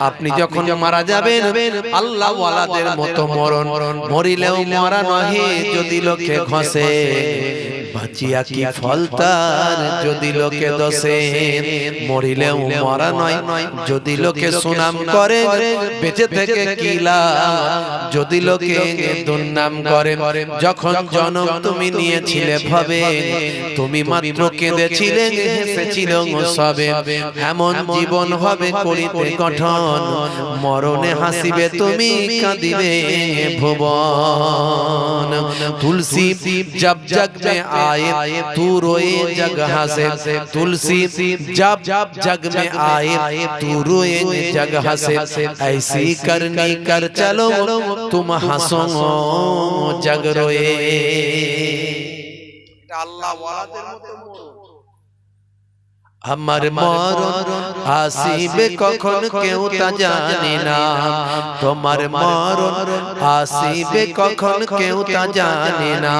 আপনি যখন মারা যাবেন আল্লাহ ওয়ালাদের মতো মরণ, মরিলেও মরা নহে যদি লোকে ঘষে, বাঁচিয়া কি ফল তার যদি লোকে দোষে। মরিলেও মরা নয় যদি লোকে সুনাম করে, বেঁচে থেকে কি লাভ যদি লোকে দুর্নাম করে। যখন জন্ম তুমি নিয়েছিলে ভবে, তুমি মাত্র কেঁদেছিলে হেসেছিলে সবে। এমন জীবন হবে করিতে গঠন, মরণে হাসিবে তুমি কাঁদিবে ভুবন। তুলসী जब जग में आए तू रोए जग हंसे, तुलसी जब जग में आए तू रोए जग हंसे। ऐसी करनी कर चलो तुम हंसो जग रोए। अल्लाह वालाদের মতো আমার মরণ আসিবে কখন কেউ তা জানে না, তোমার মরণ আসিবে কখন কেউ তা জানে না।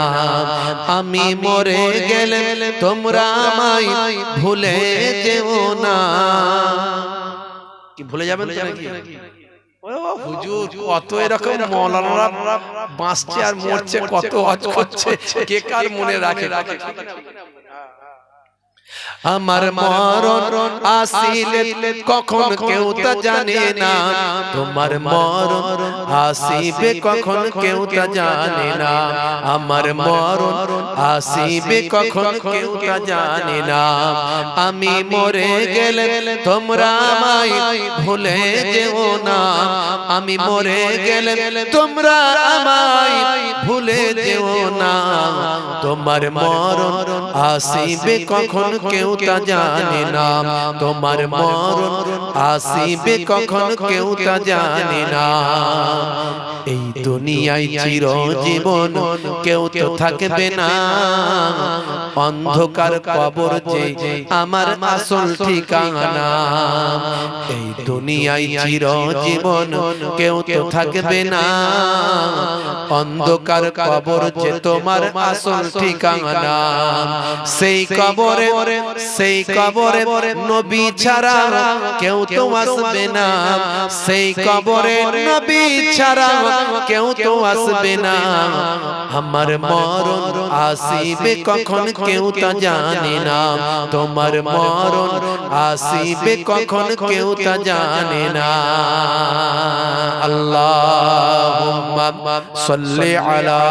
আমি মরে গেলে তোমরা আমায় ভুলে যেও না। কি ভুলে যাবেন নাকি? হুজুর কত এরকম মৌলানারা বাঁচছে আর মরছে, কত হজ করছে, কে কার মনে রাখে। আমার মরণ আসিলে কখন কেউ তা জানে না, তোমার মরণ আসিবে কখন কেউ তা জানে না। আমার মরণ আসিবে কখন কেউ তা জানে না। আমি মরে গেলে তোমরা আমায় ভুলে যেও না, আমি মরে গেলে তোমরা আমায় ভুলে যেও না। তোমার মরণ আসিবে কখন কেউ তা জানে না, তোমার মরণ আসিবে কখন কেউ তা জানে না। এই দুনিয়ায় চিরজীবন কেউ তো থাকবে না, অন্ধকার কবর যে আমার আসল ঠিকানা। এই দুনিয়ায় চিরজীবন কেউ তো থাকবে না, অন্ধকার কবর যে তোমার আসল ঠিকানা। সেই কবরে নবী ছাড়া কেউ তো আসবে না, সেই কবরে নবী ছাড়া কেউ তো আসবে না। আমার মরণ আসিবে কখন কেউ তা জানে না, তোমার মরণ আসিবে কখন কেউ তা জানে না। আল্লাহুম্মা সাল্লি আলা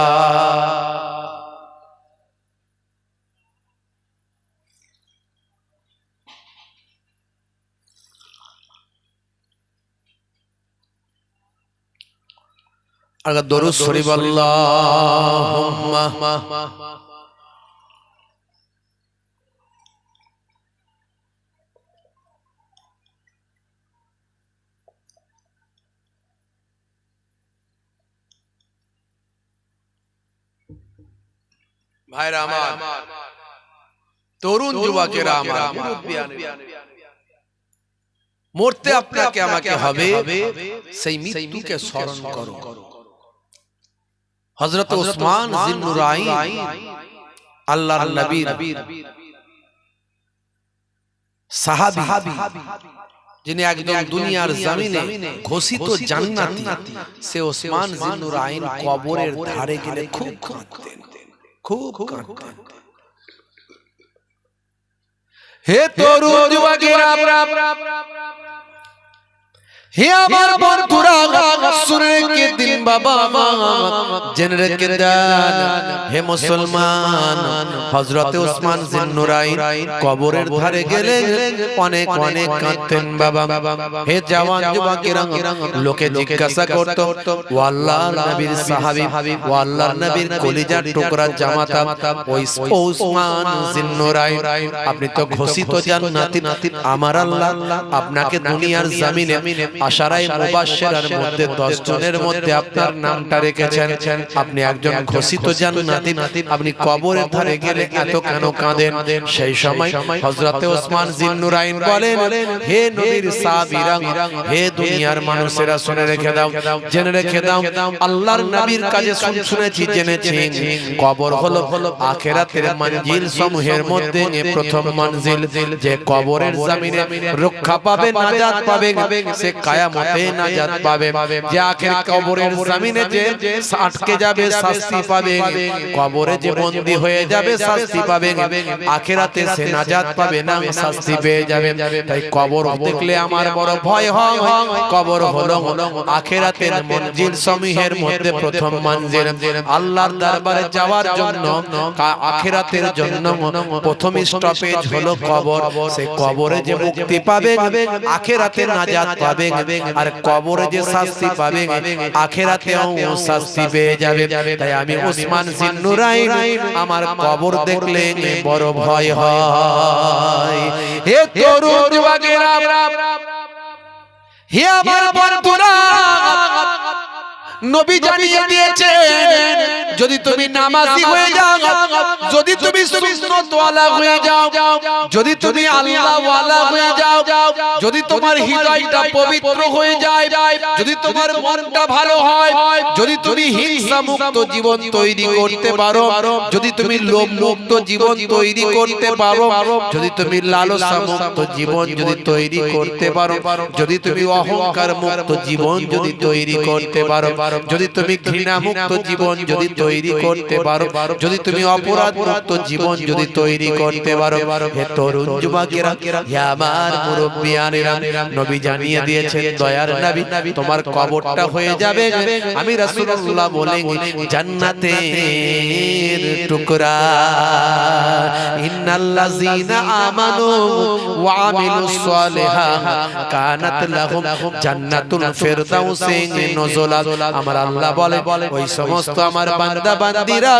अगर दुरूद शरीफ अल्लाहुम्मा भाईरा আমার তরুণ যুবকেরা আমার মরতে আপনাকে আমাকে হবে, সেই মৃত্যুকে স্মরণ করো। হযরত ওসমান জিন্নুরাইন আল্লাহর নবীর সাহাবী, যিনি একদম দুনিয়ার জমিনে ঘোষিত জান্নাতি, সে ওসমান জিন্নুরাইন কবরের ধারে গেলে খুব কাঁদতেন, খুব কাঁদতেন। হে তরুণ যুবকেরা, হে আমার বন্ধুরা, শুনে রেখে দিন বাবা, জেনে রেখে দেন হে মুসলমান। হযরতে ওসমান জিন্নুরাইন কবরের ধারে গেলে অনেক অনেক কাঁদতেন বাবা। হে জওয়ান যুবকেরা, লোকে জিজ্ঞাসা করত, ও আল্লাহর নবীর সাহাবী, ও আল্লাহর নবীর কলিজার টুকরা জামাতা ওসমান জিন্নুরাইন, আপনি তো ঘোষিত জান্নাতি, আমার আল্লাহ আপনাকে দুনিয়ার জমিনে আশারায়ে মুবাশশিরার মধ্যে 10 জনের মধ্যে আপনার নামটা রেখেছেন, আপনি একজন ঘোষিত জান্নাতি, আপনি কবরের ধারে গেলে এত কেন কাঁদেন? সেই সময় হযরতে ওসমান জিন্নুরাইন বলেন, হে নবীর সাহাবীরা, হে দুনিয়ার মানুষেরা, শুনে রেখে দাও, জেনে রেখে দাও, আল্লাহর নবীর কাছে শুনেছি, জেনেছি, কবর হলো আখিরাতের মঞ্জিল সমূহের মধ্যে প্রথম মঞ্জিল। যে কবরের জমিনে রক্ষা পাবে, নাজাত পাবে, সে কিয়ামতে নাজাত পাবে। যে আখির কবরের জমিনে যে আটকে যাবে, শাস্তি পাবে, কবরে যে বন্দী হয়ে যাবে, শাস্তি পাবে, আখিরাতে সে নাজাত পাবে না, শাস্তি পেয়ে যাবে। তাই কবর দেখলে আমার বড় ভয় হয়। কবর হলো আখিরাতের মঞ্জিল সমূহের মধ্যে প্রথম মঞ্জিল। আল্লাহর দরবারে যাওয়ার জন্য, আখিরাতের জন্য প্রথম স্টপেজ হলো কবর। সে কবরে যে মুক্তি পাবে, আখিরাতে নাজাত পাবে, আর কবরে যে শাস্তি পাবে, আখিরাতেও শাস্তি পেয়ে যাবে। তাই আমি ওসমান জিন্নুরাইন, আমার কবর দেখলে বড় ভয় হয়। হে তরুণ যুবকেরা, হে আমার বন্ধুরা, নবী জানিয়ে দিয়েছেন, যদি তুমি নামাজি হয়ে যাও, যদি তুমি সুন্নাত ওয়ালা হয়ে যাও, যদি তুমি আল্লাহ ওয়ালা হয়ে যাও, যদি তোমার হৃদয়টা পবিত্র হয়ে যায়, যদি তোমার মনটা ভালো হয়, যদি তুমি হিংসা মুক্ত জীবন তৈরি করতে পারো, যদি তুমি লোভ মুক্ত জীবন তৈরি করতে পারো, যদি তুমি লালসা মুক্ত জীবন যদি তৈরি করতে পারো, যদি তুমি অহংকার মুক্ত জীবন যদি তৈরি করতে পারো, যদি তুমি ঘৃণা মুক্ত জীবন যদি তৈরি করতে পারো, যদি তুমি অপরাধ মুক্ত জীবন যদি তৈরি করতে পারো, হে তরুণ যুবকেরা, হে আমার মুরব্বিয়ানেরা, নবী জানিয়ে দিয়েছেন, দয়ার নবী, তোমার কবরটা হয়ে যাবে, আমি রাসূলুল্লাহ বলেন, জান্নাতের টুকরা। ইন্নাল্লাযীনা আমানু ওয়া আমিলুস সালিহাত কানাত লাহুম জান্নাতুল ফিরদাউসি নুজুলা। আমার আল্লাহ বলে, ওই সমস্ত আমার বান্দা বান্দীরা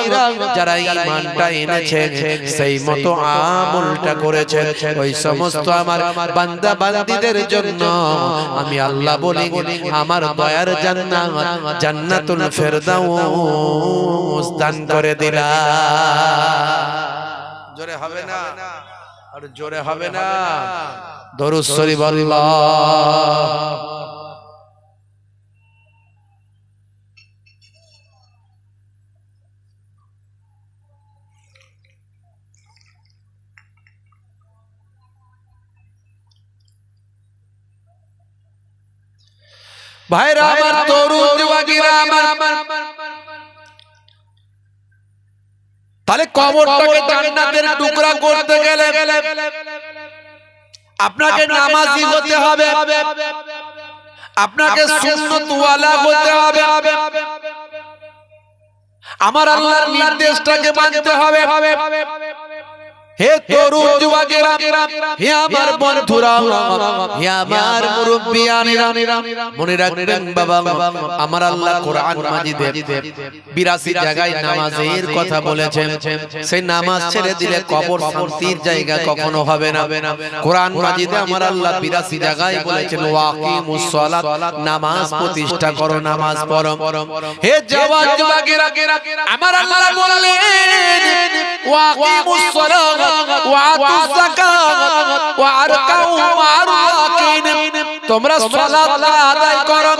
যারা ঈমানটা এনেছে, সেই মতো আমলটা করেছে, ওই সমস্ত আমার বান্দা বান্দীদের জন্য আমি আল্লাহ বলি, আমার দয়ার জান্নাত, জান্নাতুল ফিরদাউস দান করে দিলাম। জোরে হবে না? আর জোরে হবে না? দরুদ শরীফ আল্লাহ। ভাইরা আমার, তরুণ যুবকেরা আমার, তাহলে কবরটাকে জান্নাতের টুকরা করতে গেলে আপনাকে নামাজি হতে হবে, আপনাকে সুন্নাত ওয়ালা হতে হবে, আমার আল্লাহর নির্দেশটাকে মানতে হবে। হে তরুণ যুবকেরা, হে আমার বন্ধুরা, হে আমার মুরব্বিয়ানেরা, মনে রাখবেন বাবা, আমার আল্লাহ কোরআন মাজিদে 82 জায়গায় নামাজের কথা বলেছেন। সেই নামাজ ছেড়ে দিলে কবর শান্তির জায়গা কখনো হবে না। কোরআন মাজিদে আমার আল্লাহ 82 জায়গায় বলেছেন, ওয়াকিমুস সালাত, নামাজ প্রতিষ্ঠা করো, নামাজ পড়ো। হে জওয়ান যুবকেরা, আমার আল্লাহ বললেন, ওয়াকিমুস সালাত ওয়াতুজ যাকাত ওয়ারকাউ মা'আর রাকিন, তোমরা সালাত আদায় করো,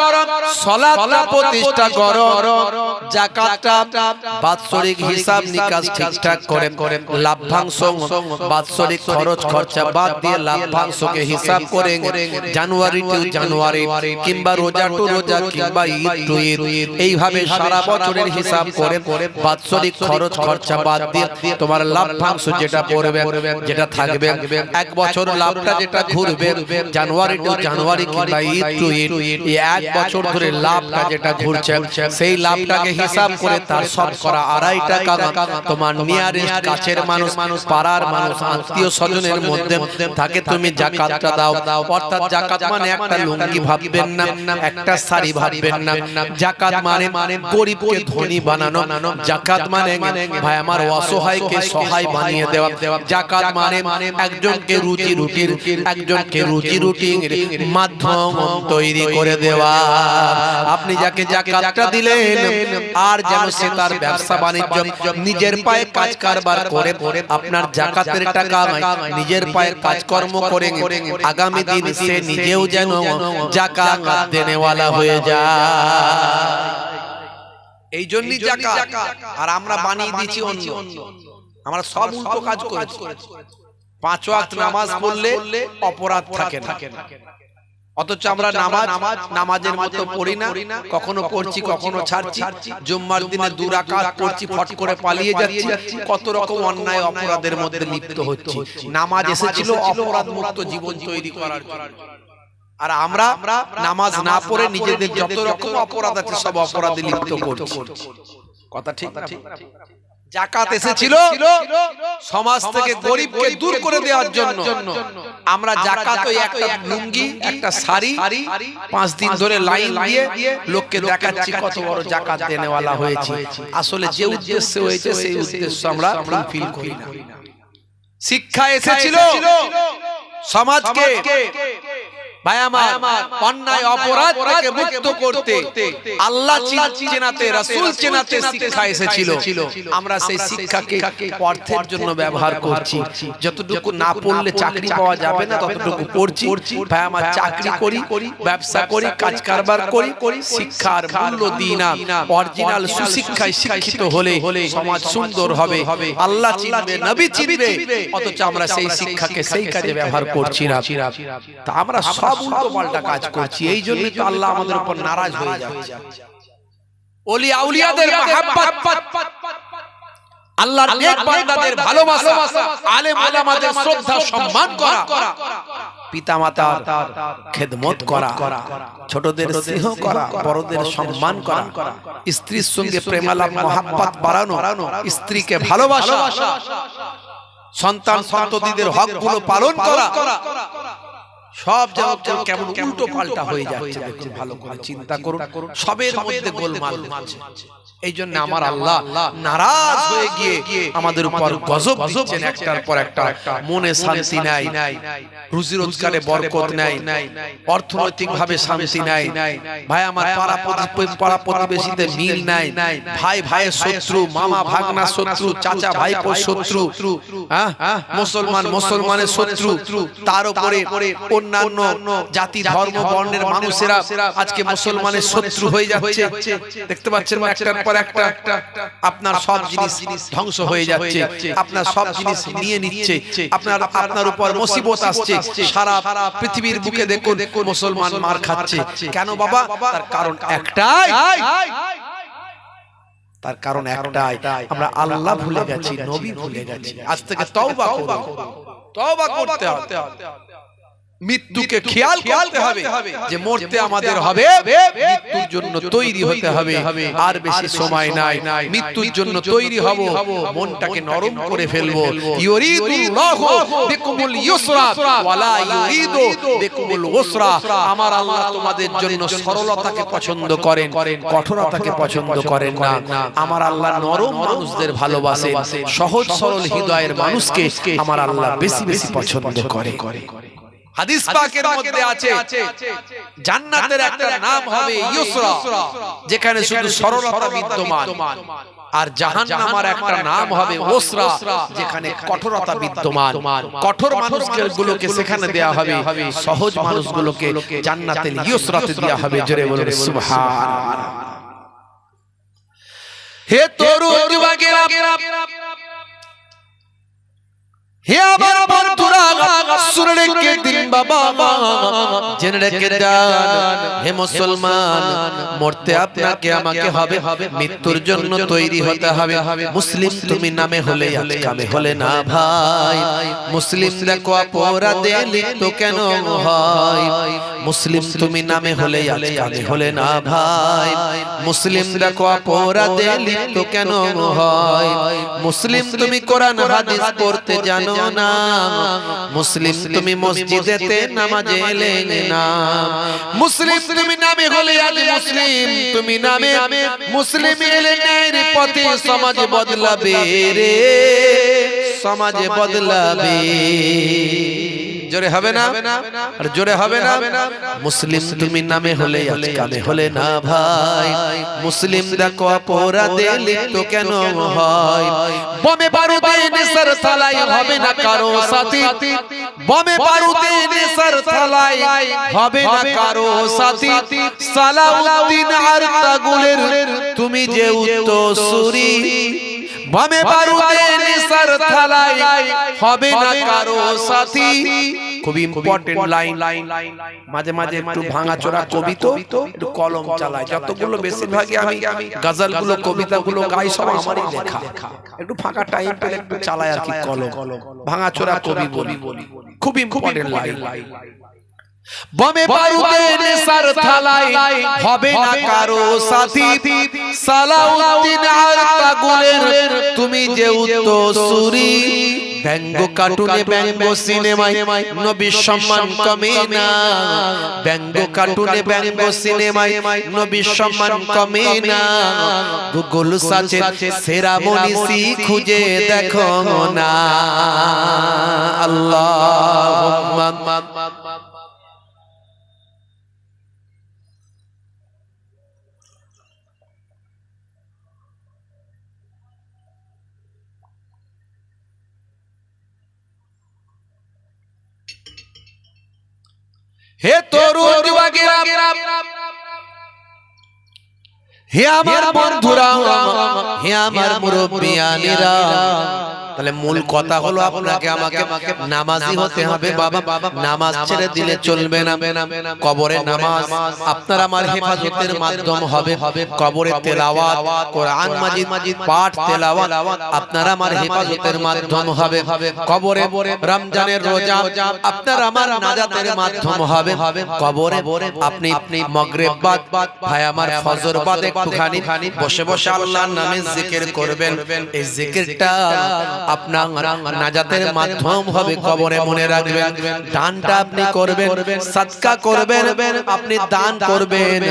সালাতটা প্রতিষ্ঠা করো, যাকাতটা বাৎসরিক হিসাব নিকাশ ঠিকঠাক করে, লাভ্যাংশ বাৎসরিক খরচ খরচা বাদ দিয়ে লাভ্যাংশকে হিসাব করে, জানুয়ারি টু জানুয়ারি কিংবা রোজা টু রোজা কিংবা ঈদ টু ঈদ, এইভাবে সারা বছরের হিসাব করে বাৎসরিক খরচ খরচা বাদ দিয়ে তোমার লাভ্যাংশ যেটা পড়বে, যেটা থাকবে, এক বছর লাভটা যেটা ঘুরবে, জানুয়ারি টু জানুয়ারি কিংবা ঈদ টু ঈদ, এই এক বছর ধরে লাভটা যেটা ঘুরছে, সেই লাভটাকে হিসাব করে তার শতকরা 2.5 টাকা তোমার নিয়ারেস্ট কাছের মানুষ, পাড়ার মানুষ, আত্মীয় স্বজনের মধ্যে তাকে তুমি যাকাতটা দাও। অর্থাৎ যাকাত মানে একটা লুঙ্গি ভাববেন না, একটা শাড়ি ভাববেন না। যাকাত মানে গরিবকে ধনী বানানো। যাকাত মানে ভাই আমার অসহায়কে সহায় বানিয়ে দেওয়া। যাকাত মানে একজনকে রুজি রুটির মাধ্যম তৈরি করে দেওয়া। আপনি যাকে যাকাতটা দিলেন, আর যেন সে তার ব্যবসা বাণিজ্য নিজের পায়ে কাজ কারবার করে আপনার যাকাতের টাকা নিজের পায়ে কাজকর্ম করে আগামী দিন সে নিজেও যেন যাকাত দেনেওয়ালা হয়ে যায়। এই জন্যই যাকাত। আর আমরা বানিয়ে দিয়েছি অন্য, আমরা সব উল্টো কাজ করেছি। 5 ওয়াক্ত নামাজ পড়লে অপরাধ থাকে না, অথচ আমরা নামাজের মতো পড়ি না, কখনো পড়ছি কখনো ছাড়ছি। জুম্মার দিনে 2 রাকাত পড়ছি, ফট করে পালিয়ে যাচ্ছি, কত রকম অন্যায় অপরাধের মধ্যে লিপ্ত হচ্ছি। নামাজ এসেছিল অপরাধ মুক্ত জীবন তৈরি করার জন্য, আর আমরা নামাজ না পড়ে নিজেদের যত রকম অপরাধ আছে সব অপরাধে লিপ্ত করছি। কথা ঠিক না? যাকাত এসেছিল সমাজ থেকে গরিবকে দূর করে দেওয়ার জন্য। আমরা যাকাত ওই একটা লুঙ্গি একটা শাড়ি 5 দিন ধরে লাইন দিয়ে লোককে দেখাচ্ছি কত বড় যাকাত দেনেওয়ালা হয়েছে। আসলে যে উদ্দেশ্য হয়েছে সেই উদ্দেশ্য আমরা ফুলফিল করি না। শিক্ষা এসেছিল সমাজকে ভাই আমার অন্যায় অপরাধ থেকে মুক্ত করতে, আল্লাহ চেনাতে, রাসূল চেনাতে শিক্ষা এসেছিল। আমরা সেই শিক্ষাকে অর্থের জন্য ব্যবহার করছি। যতটুকু না পড়লে চাকরি পাওয়া যাবে না ততটুকু পড়ছি। ভাই আমার চাকরি করি, ব্যবসা করি, কাজ কারবার করি, শিক্ষার মূল্য দিই না। অরিজিনাল সুশিক্ষায় শিক্ষিত হলে সমাজ সুন্দর হবে, আল্লাহ চিনবে, নবী চিনবে। অথচ আমরা সেই শিক্ষাকে সেই কাজে ব্যবহার করছি না। তা আমরা সব উল্টো পাল্টা কাজ করছি। এই জন্য তো আল্লাহ আমাদের উপর নারাজ হয়ে যাচ্ছে। ওলি আউলিয়াদের মহব্বত, আল্লাহর নেক বান্দাদের ভালোবাসা, আলেম ওলামাদের শ্রদ্ধা সম্মান করা, পিতামাতার খেদমত করা, ছোটদের স্নেহ করা, বড়দের সম্মান করা, স্ত্রীর সঙ্গে প্রেমালাপ মহব্বত বাড়ানো, স্ত্রীকে ভালোবাসা, সন্তান সন্ততিদের হকগুলো পালন করা, সব যেন কেমন উল্টো পাল্টা হয়ে যাচ্ছে। দেখুন, ভালো করে চিন্তা করুন, সবের মধ্যে গোলমাল হচ্ছে। এই জন্য আমার আল্লাহ নারাজ হয়ে গিয়ে আমাদের উপর গজব দিচ্ছেন একটার পর একটা। মনে শান্তি নাই, রুজি রোজগারে বরকত নাই, অর্থনৈতিক ভাবে শান্তি নাই। ভাই আমার পাড়া প্রতিবেশীতে মিল নাই, ভাই ভাইয়ের শত্রু, মামা ভাগনা শত্রু, চাচা ভাইপো শত্রু, মুসলমান মুসলমানের শত্রু, তার উপরে অন্যান্য জাতি ধর্ম বর্ণের মানুষেরা আজকে মুসলমানের শত্রু হয়ে যাচ্ছে। দেখতে পাচ্ছেন একটার পর একটা আপনার সব জিনিস ধ্বংস হয়ে যাচ্ছে, আপনার সব জিনিস নিয়ে নিচ্ছে, আপনার উপর মুসিবত আসছে। সারা পৃথিবীর বুকে দেখুন মুসলমান মার খাচ্ছে। কেন বাবা? তার কারণ একটাই, আমরা আল্লাহ ভুলে গেছি, নবী ভুলে গেছি। আজ থেকে তওবা করুন, তওবা করতে হবে। মৃত্যুকে খেয়াল করতে হবে যে মরতে আমাদের হবে, মৃত্যুর জন্য তৈরি হতে হবে। আর বেশি সময় নাই, মৃত্যুর জন্য তৈরি হব। মনটাকে নরম করে ফেলবো। ইউরিদুল্লাহু বিকুমুল ইউসরা ওয়ালা ইউরিদু বিকুমুল উসরা। আমার আল্লাহ তোমাদের জন্য সরলতাকে পছন্দ করেন, কঠোরতাকে পছন্দ করেন না। আমার আল্লাহ নরম মানুষদের ভালোবাসেন, সহজ সরল হৃদয়ের মানুষকে আমার আল্লাহ বেশি বেশি পছন্দ করে। হাদিস পাকের মধ্যে আছে জান্নাতের একটা নাম হবে ইউসরা, যেখানে শুধু সরলতা বিদ্যমান, আর জাহান্নামের একটা নাম হবে উসরা, যেখানে কঠোরতা বিদ্যমান। কঠোর মানুষগুলোকে সেখানে দেয়া হবে, সহজ মানুষগুলোকে জান্নাতের ইউসরাতে দেয়া হবে। জোরে বলুন সুবহানাল্লাহ। হে তরুণ যুবকেরা, হে আমার বন্ধুরা, শুনে রেখে দিন বাবা জেনে রেখে যান হে মুসলমান মরতে আপনাকে আমাকে হবে মৃত্যুর জন্য তৈরি হতে হবে মুসলিম তুমি নামে হলে আজ কামে হলে না ভাই মুসলিম দেখো অপরাধে লিপ্ত কেন হয় মুসলিম তুমি নামে হলে আজ কামে হলে না ভাই মুসলিম দেখো অপরাধে লিপ্ত কেন হয় মুসলিম তুমি কোরআন হাদিস পড়তে জানো না মুসলিম তুমি মসজিদেতে নামাজে এলে না মুসলিম তুমি নামে হলে আজ মুসলিম তুমি নামে মুসলিম এলে ন্যায়ের পথে সমাজ বদলাবে রে সমাজ বদলাবে জোরে হবে না আর জোরে হবে না মুসলিম তুমি নামে হলে আজ কামে হলে না ভাই মুসলিম দেখো অপরাধে লিপ্ত কেন হয় বোমে বারুদে নেশার থালায় হবে না কারো সাথী বোমে বারুদে নেশার থালায় হবে না কারো সাথী সালাউদ্দিন আর তাগুলের তুমি যে উত্তরসূরি বোমে বারুদে নেশার থালায় হবে না কারো সাথী খুব ইম্পর্টেন্ট লাইন মাঝে মাঝে একটু ভাঙাচোরা কবি তো একটু কলম চালায় যতগুলো বেশিরভাগই আমি গজলগুলো কবিতাগুলো গাই সব আমারই লেখা একটু ফাঁকা টাইম পেলে একটু চালায় আর কি কলম ভাঙাচোরা কবি বলি খুব ইম্পর্টেন্ট লাইন বোমে বারুদে নেশার থালায় হবে না কারো সাথী সালাউদ্দিন আর তাগুলের তুমি যে উত্তরসূরি ব্যঙ্গ কার্টুনে ব্যঙ্গ সিনেমায় নবীর সম্মান কমে না ব্যঙ্গ কার্টুনে ব্যঙ্গ সিনেমায় নবীর সম্মান কমে না গুগল সার্চে সেরা মনীষী খুঁজে দেখো না আল্লাহুম্মা হে তরুণ যুবকেরা হে আমার বন্ধুরা হে আমার মুরব্বিয়ানেরা তাহলে মূল কথা হলো আপনাকে আমাকে নামাজি হতে হবে বাবা নামাজ ছেড়ে দিলে চলবে না কবরে নামাজ আপনার আমার হেফাজতের মাধ্যম হবে কবরে তেলাওয়াত কোরআন মাজিদ পাঠ তেলাওয়াত আপনার আমার হেফাজতের মাধ্যম হবে কবরে রমজানের রোজা আপনার আমার নাজাতের মাধ্যম হবে কবরে আপনি মাগরিব বাদ ভাই আমার ফজর বাদ একটুখানি বসে বসে আল্লাহর নামে জিকির করবেন এই জিকিরটা আপনার নাজাতের মাধ্যম হবে কবরে মনে রাখবেন দানটা আপনি করবেন সাদকা করবেন আপনি দান করবেন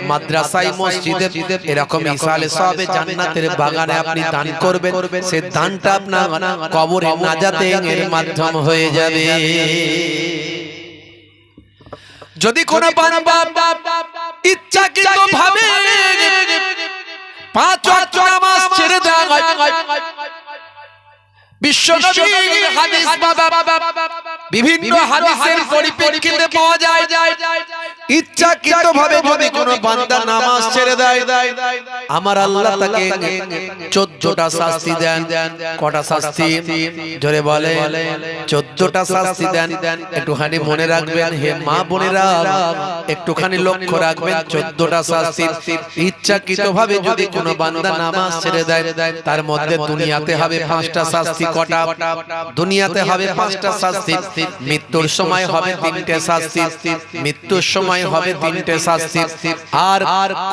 মাদ্রাসায় মসজিদে এরকম ইসালে সবে জান্নাতের বাগানে আপনি দান করবেন সেই দানটা আপনার কবরে নাজাতের মাধ্যম হয়ে যাবে যদি কোন বান্দা ইচ্ছাকৃতভাবে 5 ওয়াক্ত নামাজ ছেড়ে দেয় বিশ্বনবীর হাদিস বাবা বিভিন্ন হাদিসের পরিপ্রেক্ষিতে পাওয়া যায় ইচ্ছাকৃতভাবে যদি কোনো বান্দা নামাজ ছেড়ে দেয় আমার আল্লাহ তাকে 14টা শাস্তি দেন কটা শাস্তি জোরে বলে 14টা শাস্তি দেন একটুখানি মনে রাখবেন হে মা বোনেরা একটুখানি লক্ষ্য রাখবেন 14টা শাস্তি ইচ্ছাকৃতভাবে যদি কোনো বান্দা নামাজ ছেড়ে দেয় তার মধ্যে দুনিয়াতে হবে 5টা শাস্তি কটা দুনিয়াতে হবে 5টা শাস্তি মৃত্যুর সময় হবে 3টে শাস্তি মৃত্যুর সময় হবে 3টে শাস্তি আর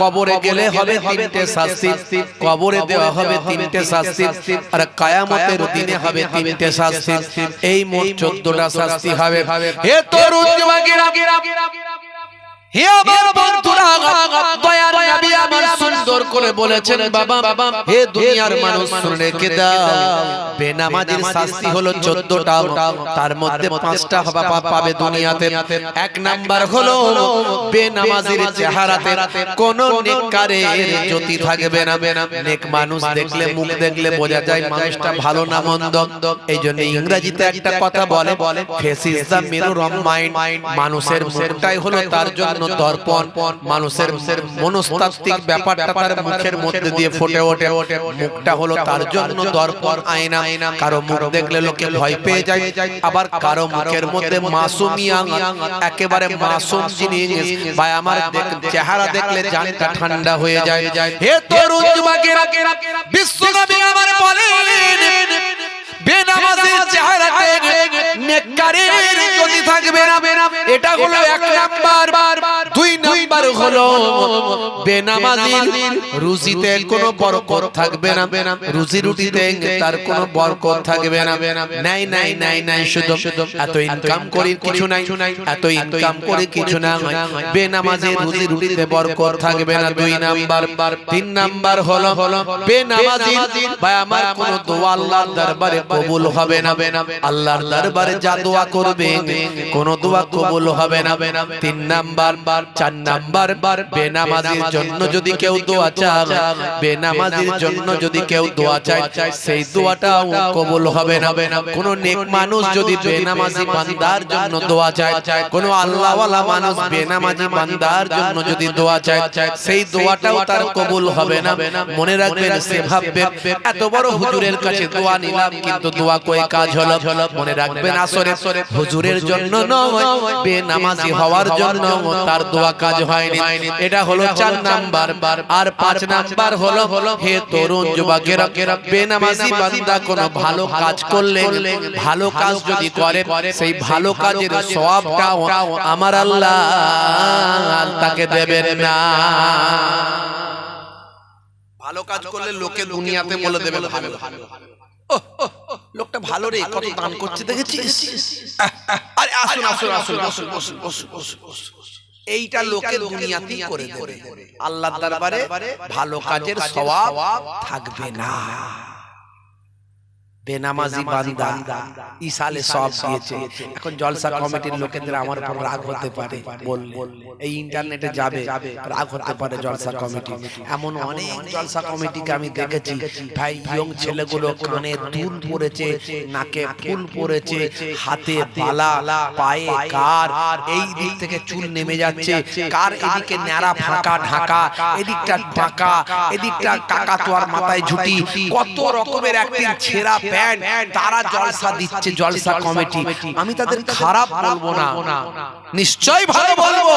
কবরে গেলে হবে 3টে শাস্তি কবরে দেওয়া হবে 3টে শাস্তি আর কিয়ামতের দিনে হবে 3টে শাস্তি এই মোট 14টা শাস্তি হবে হে তরুণ যুবকেরা হে আমার বন্ধুরা দয়ার নবী আমার সুন্দর করে বলেছেন বাবা হে দুনিয়ার মানুষ শুনে রেখে দাও বেনামাজির শাস্তি হলো 14টা তার মধ্যে 5টা পাবে দুনিয়াতে এক নাম্বার হলো বেনামাজির চেহারাতে কোন নেককারের জ্যোতি থাকবে না নেক মানুষ দেখলে মুখ দেখলে বোঝা যায় মানুষটা ভালো না মন্দ এইজন্য ইংরেজিতে একটা কথা বলে face is the mirror of mind মানুষের মুখটাই হলো তার জন্য দর্পণ মানুষের মনস্তাত্ত্বিক ব্যাপারটা তার মুখ মুখের মধ্যে দিয়ে ফুটে ওঠে মুখটা হলো তার জন্য দর্পণ আয়না কারো মুখ দেখলে লোকে ভয় পেয়ে যায় আবার কারো মুখের মধ্যে মাসুমিয়া একেবারে মাসুম জিনিস ভাই আমার চেহারা দেখলে জানটা ঠান্ডা হয়ে যায় হে তরুণ যুবকেরা বিশ্বনবী আমার বলেন বেনামাজের চেহারাতে নেককারের যদি থাকবে না এটা হলো এক নাম্বার দুই নাম্বার হলো বেনামাজির রুজিতে কোনো বরকত থাকবে না রুজি রুটিতে তার কোনো বরকত থাকবে না নাই নাই নাই নাই শুধু এত ইনকাম করি কিছু নাই এত ইনকাম করে কিছু না বেনামাজির রুজি রুটিতে বরকত থাকবে না দুই নাম্বার তিন নাম্বার হলো বেনামাজির ভাই আমার কোন দোয়া আল্লাহর দরবারে কবুল হবে না আল্লাহর দরবারে যা দোয়া করবে কোন দোয়া কবুল হবে না তিন নাম্বার চার নাম্বার বেনামাজির জন্য যদি কেউ দোয়া চায় বেনামাজির জন্য যদি কেউ দোয়া চায় সেই দোয়াটাও কবুল হবে না কোন নেক মানুষ যদি বেনামাজি বান্দার জন্য দোয়া চায় কোন আল্লাহওয়ালা মানুষ বেনামাজি বান্দার জন্য যদি দোয়া চায় সেই দোয়াটাও তার কবুল হবে না মনে রাখবেন সে ভাববে এত বড় হুজুরের কাছে দোয়া নিলাম কিন্তু দোয়া কই কাজ হলো মনে রাখবেন আসরে হুজুরের জন্য নয় বেনামাজি হওয়ার জন্য তার দোয়া কাজ হয়নি এটা হলো চার নাম্বার আর পাঁচ নাম্বার হলো হে তরুণ যুবকেরা বেনামাজি বান্দা কোনো ভালো কাজ করলে ভালো কাজ যদি করে সেই ভালো কাজের সওয়াবটা আমার আল্লাহ তাকে দেবেন না ভালো কাজ করলে লোকে দুনিয়াতে বলে দেবে ভালো লোকটা ভালো রে কত দান করছে দেখেছিস আরে আসুন আসুন আসুন বসুন বসুন বসুন বসুন এইটা লোকে দুনিয়াতেই করে দেবে আল্লাহর দরবারে ভালো কাজের সওয়াব থাকবে না বেনামাজি বান্দা ইসালে সব দিয়েছে এখন জলসা কমিটির লোকেদের আমার উপর রাগ হতে পারে বললে এই ইন্টারনেটে যাবে রাগ হতে পারে জলসা কমিটি এমন অনেক জলসা কমিটিকে আমি দেখেছি ভাই ইয়ং ছেলেগুলো কানে দুল পড়েছে নাকে ফুল পড়েছে হাতে বালা পায়ে কার এই দিক থেকে চুল নেমে যাচ্ছে কার এদিকে ন্যাড়া ফাঁকা ঢাকা এদিকটা ঢাকা এদিকটা কাকাতুয়ার মাথায় ঝুটি কত রকমের একদিন ছেঁড়া তারা জলসা দিচ্ছে জলসা কমিটি আমি তাদের খারাপ বলবো না নিশ্চয় ভালো বলবো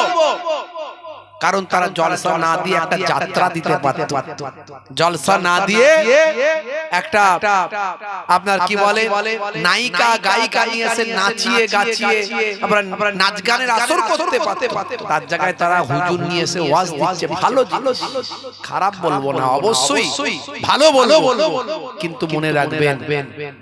কারণ তারা জলসা না দিয়ে একটা যাত্রা দিতে পারত জলসা না দিয়ে একটা আপনার কি বলে নায়িকা গায়িকা নিয়ে এসে নাচিয়ে গাচিয়ে আপনারা নাচ গানের আসর করতে পারত তার জায়গায় তারা হুজুর নিয়ে এসে ওয়াজ দিচ্ছে ভালো খারাপ বলবো না অবশ্যই ভালো বলবো কিন্তু মনে রাখবেন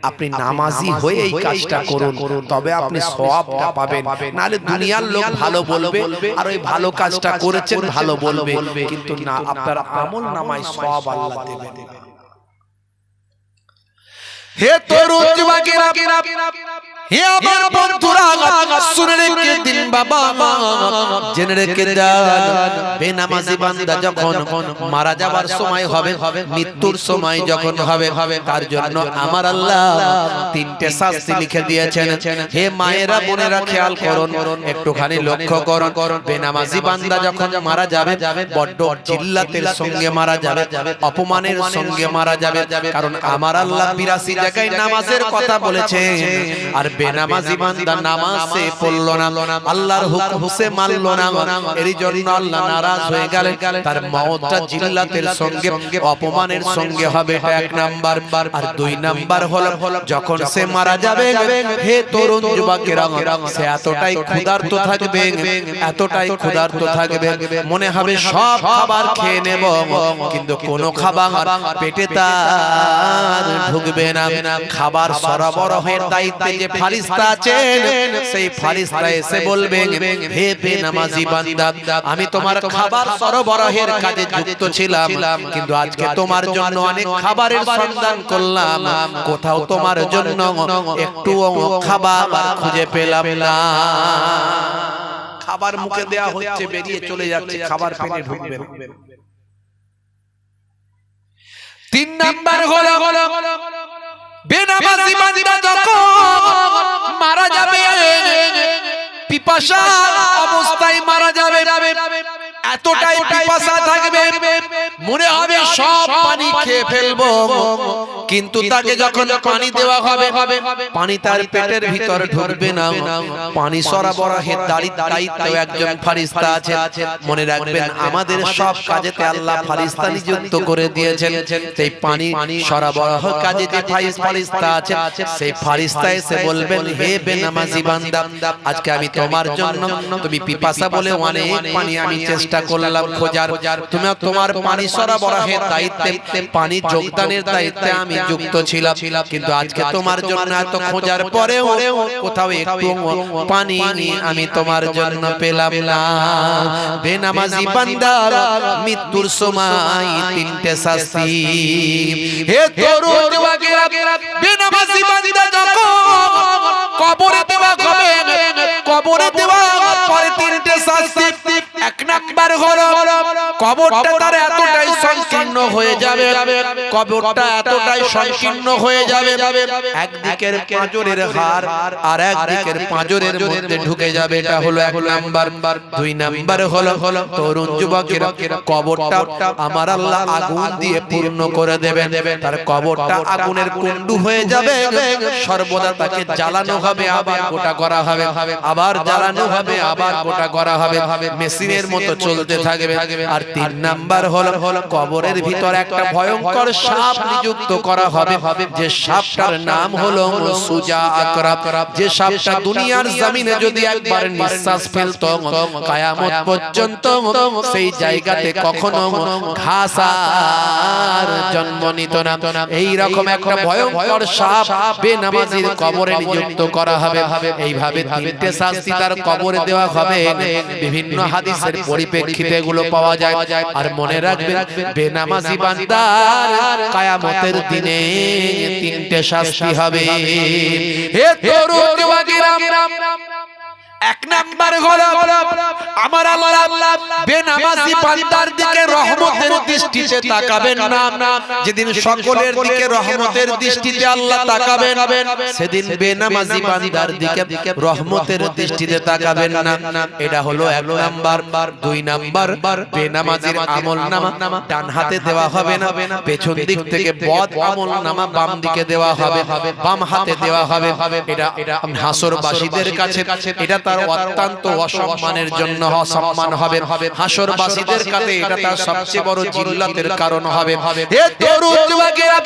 আপনি নামাজি হয়ে এই কাজটা করুন তবে আপনি সওয়াবটা পাবেন নালে দুনিয়ার লোক ভালো বলবে আর ওই ভালো কাজটা করে ভালো বলবে কিন্তু না আপনার আমল নামায় সওয়াব আল্লাহ দেবেন হে তরুণ যুবকেরা হে আমার বন্ধুরা শুনে রেখে দিন বাবা জেনে রেখে দেন বেনামাজি বান্দা যখন মারা যাবার সময় হবে মৃত্যুর সময় যখন হবে তার জন্য আমার আল্লাহ তিনটে শাস্তি লিখে দিয়েছেন হে মায়েরা বোনেরা খেয়াল করুন একটুখানি লক্ষ্য করুন বেনামাজি বান্দা যখন মারা যাবে বড্ড জিল্লাতের সঙ্গে মারা যাবে অপমানের সঙ্গে মারা যাবে কারণ আমার আল্লাহ 82 জায়গায় নামাজের কথা বলেছেন আর বেনামাজি বান্দা নামাজে পড়লো না আল্লাহর হুকুমে মানলো না এর জন্য আল্লাহ নারাজ হয়ে গেলেন তার মওতটা জিল্লাতের সঙ্গে অপমানের সঙ্গে হবে এক নাম্বার আর দুই নাম্বার হলো যখন সে মারা যাবে হে তরুণ যুবকেরা সে এতটাই ক্ষুধার্ত থাকবে এতটাই ক্ষুধার্ত থাকবে মনে হবে সব খাবার খেয়ে নেব কিন্তু কোনো খাবার পেটে তার ঢুকবে না খাবার সরবরাহের দায়িত্বে যে ফারিস্তা আছেন সেই ফারিস্তা এসে বলবে হে বেনামাজি বান্দা আমি তোমার খাবার সরবরাহের কাজে যুক্ত ছিলাম কিন্তু আজকে তোমার জন্য অনেক খাবারের সন্ধান করলাম কোথাও তোমার জন্য একটু খাবার খুঁজে পেলাম না খাবার মুখে দেয়া হচ্ছে বেরিয়ে চলে যাচ্ছে খাবার পেটে ঢুকবে তিন নাম্বার হলো বেনামাজি বান্দা যখন মারা যাবে পিপাসা অবস্থায় মারা যাবে এতটাই পিপাসা থাকবে মনে হবে সব পানি খেয়ে ফেলবো, কিন্তু তাকে যখন পানি দেওয়া হবে পানি তার পেটের ভিতর ঢুকবে না। পানি সরবরাহের দায়িত্ব একজন ফারিস্তা আছে। মনে রাখবেন আমাদের সব কাজেতে আল্লাহ ফারিস্তা নিযুক্ত করে দিয়েছেন। সেই পানি সরবরাহ কাজে যে ফারিস্তা আছে সেই ফারিস্তা এসে বলবেন, হে বেনামাজি বান্দা, আজকে আমি তোমার জন্য, তুমি পিপাসা বলে অনেক পানি আমি চেষ্টা করলাম খোঁজার, তুমি তোমার পানি সরবরাহের দায়িত্বে, পানি যোগদানের দায়িত্বে আমি যুক্ত ছিলাম, কিন্তু আজকে তোমার জন্য এত খোঁজার পরেও কোথাও একটু পানি আমি তোমার জন্য পেলাম না। বেনামাজি বান্দার মৃত্যুর সময় তিনটে শাস্তি। হে তরুণ যুবকেরা, বেনামাজি বান্দা যখন কবরে দেওয়া হবে, কবরে দেওয়া পরে তিনটে শাস্তি। এক নাম্বার হলো কবরটা তার এতটাই সংকীর্ণ হয়ে যাবে, কবরটা এতটাই সংকীর্ণ হয়ে যাবে, একদিকের পাঁজরের হাড় আর একদিকের পাঁজরের মধ্যে ঢুকে যাবে। এটা হলো এক নাম্বার। দুই নাম্বার হলো তরুণ যুবকেরা, কবরটা আমার আল্লাহ আগুন দিয়ে পূর্ণ করে দেবেন, তার কবরটা আগুনের কুণ্ডু হয়ে যাবে, সর্বদা তাকে জ্বালানো হবে, আবার গোটা করা হবে, আবার জ্বালানো হবে, আবার গোটা করা হবে, মেশিনের মতো চলতে থাকবে। আর তিন নাম্বার হলো কবরের ভিতর একটা ভয়ঙ্কর সাপ নিযুক্ত করা হবে, যে সাপটার নাম হলো সুজা আকরাব। যে সাপটা দুনিয়ার জমিনে যদি একবার নিঃশ্বাস ফেলতো কিয়ামত পর্যন্ত সেই জায়গাতে কখনো ঘাস আর জন্ম নিত না। এই রকম একটা ভয়ঙ্কর সাপ বেনামাজির কবরে নিযুক্ত করা হবে। এইভাবে তিনটে শাস্তি তার কবরে দেওয়া হবে। বিভিন্ন হাদিসের পরিপ্রেক্ষিতে এগুলো পাওয়া যায়। আর মনে রাখবেন বেনামাজি বান্দার কিয়ামতের দিনে তিনটে শাস্তি হবে। হে তরুণ যুবকেরা, এক নাম্বার হলো আমার আল্লাহ বেনামাজি বান্দার দিকে রহমতের দৃষ্টিতে তাকাবেন না। যেদিন সকলের দিকে রহমতের দৃষ্টিতে আল্লাহ তাকাবেন, সেদিন বেনামাজি বান্দার দিকে রহমতের দৃষ্টিতে তাকাবেন না। এটা হলো এক নাম্বার। দুই নাম্বার, বেনামাজির আমলনামা ডান হাতে দেওয়া হবে না, পেছন দিক থেকে বদ আমলনামা বাম দিকে দেওয়া হবে, বাম হাতে দেওয়া হবে। এটা হাসরবাসীদের কাছে এটা তার অত্যন্ত অসম্মানের জন্য অসম্মান হবে। হাসরবাসীদের কাছে এটা তার সবচেয়ে বড় জিল্লাতের কারণ হবে। হে তরুণ যুবকেরা,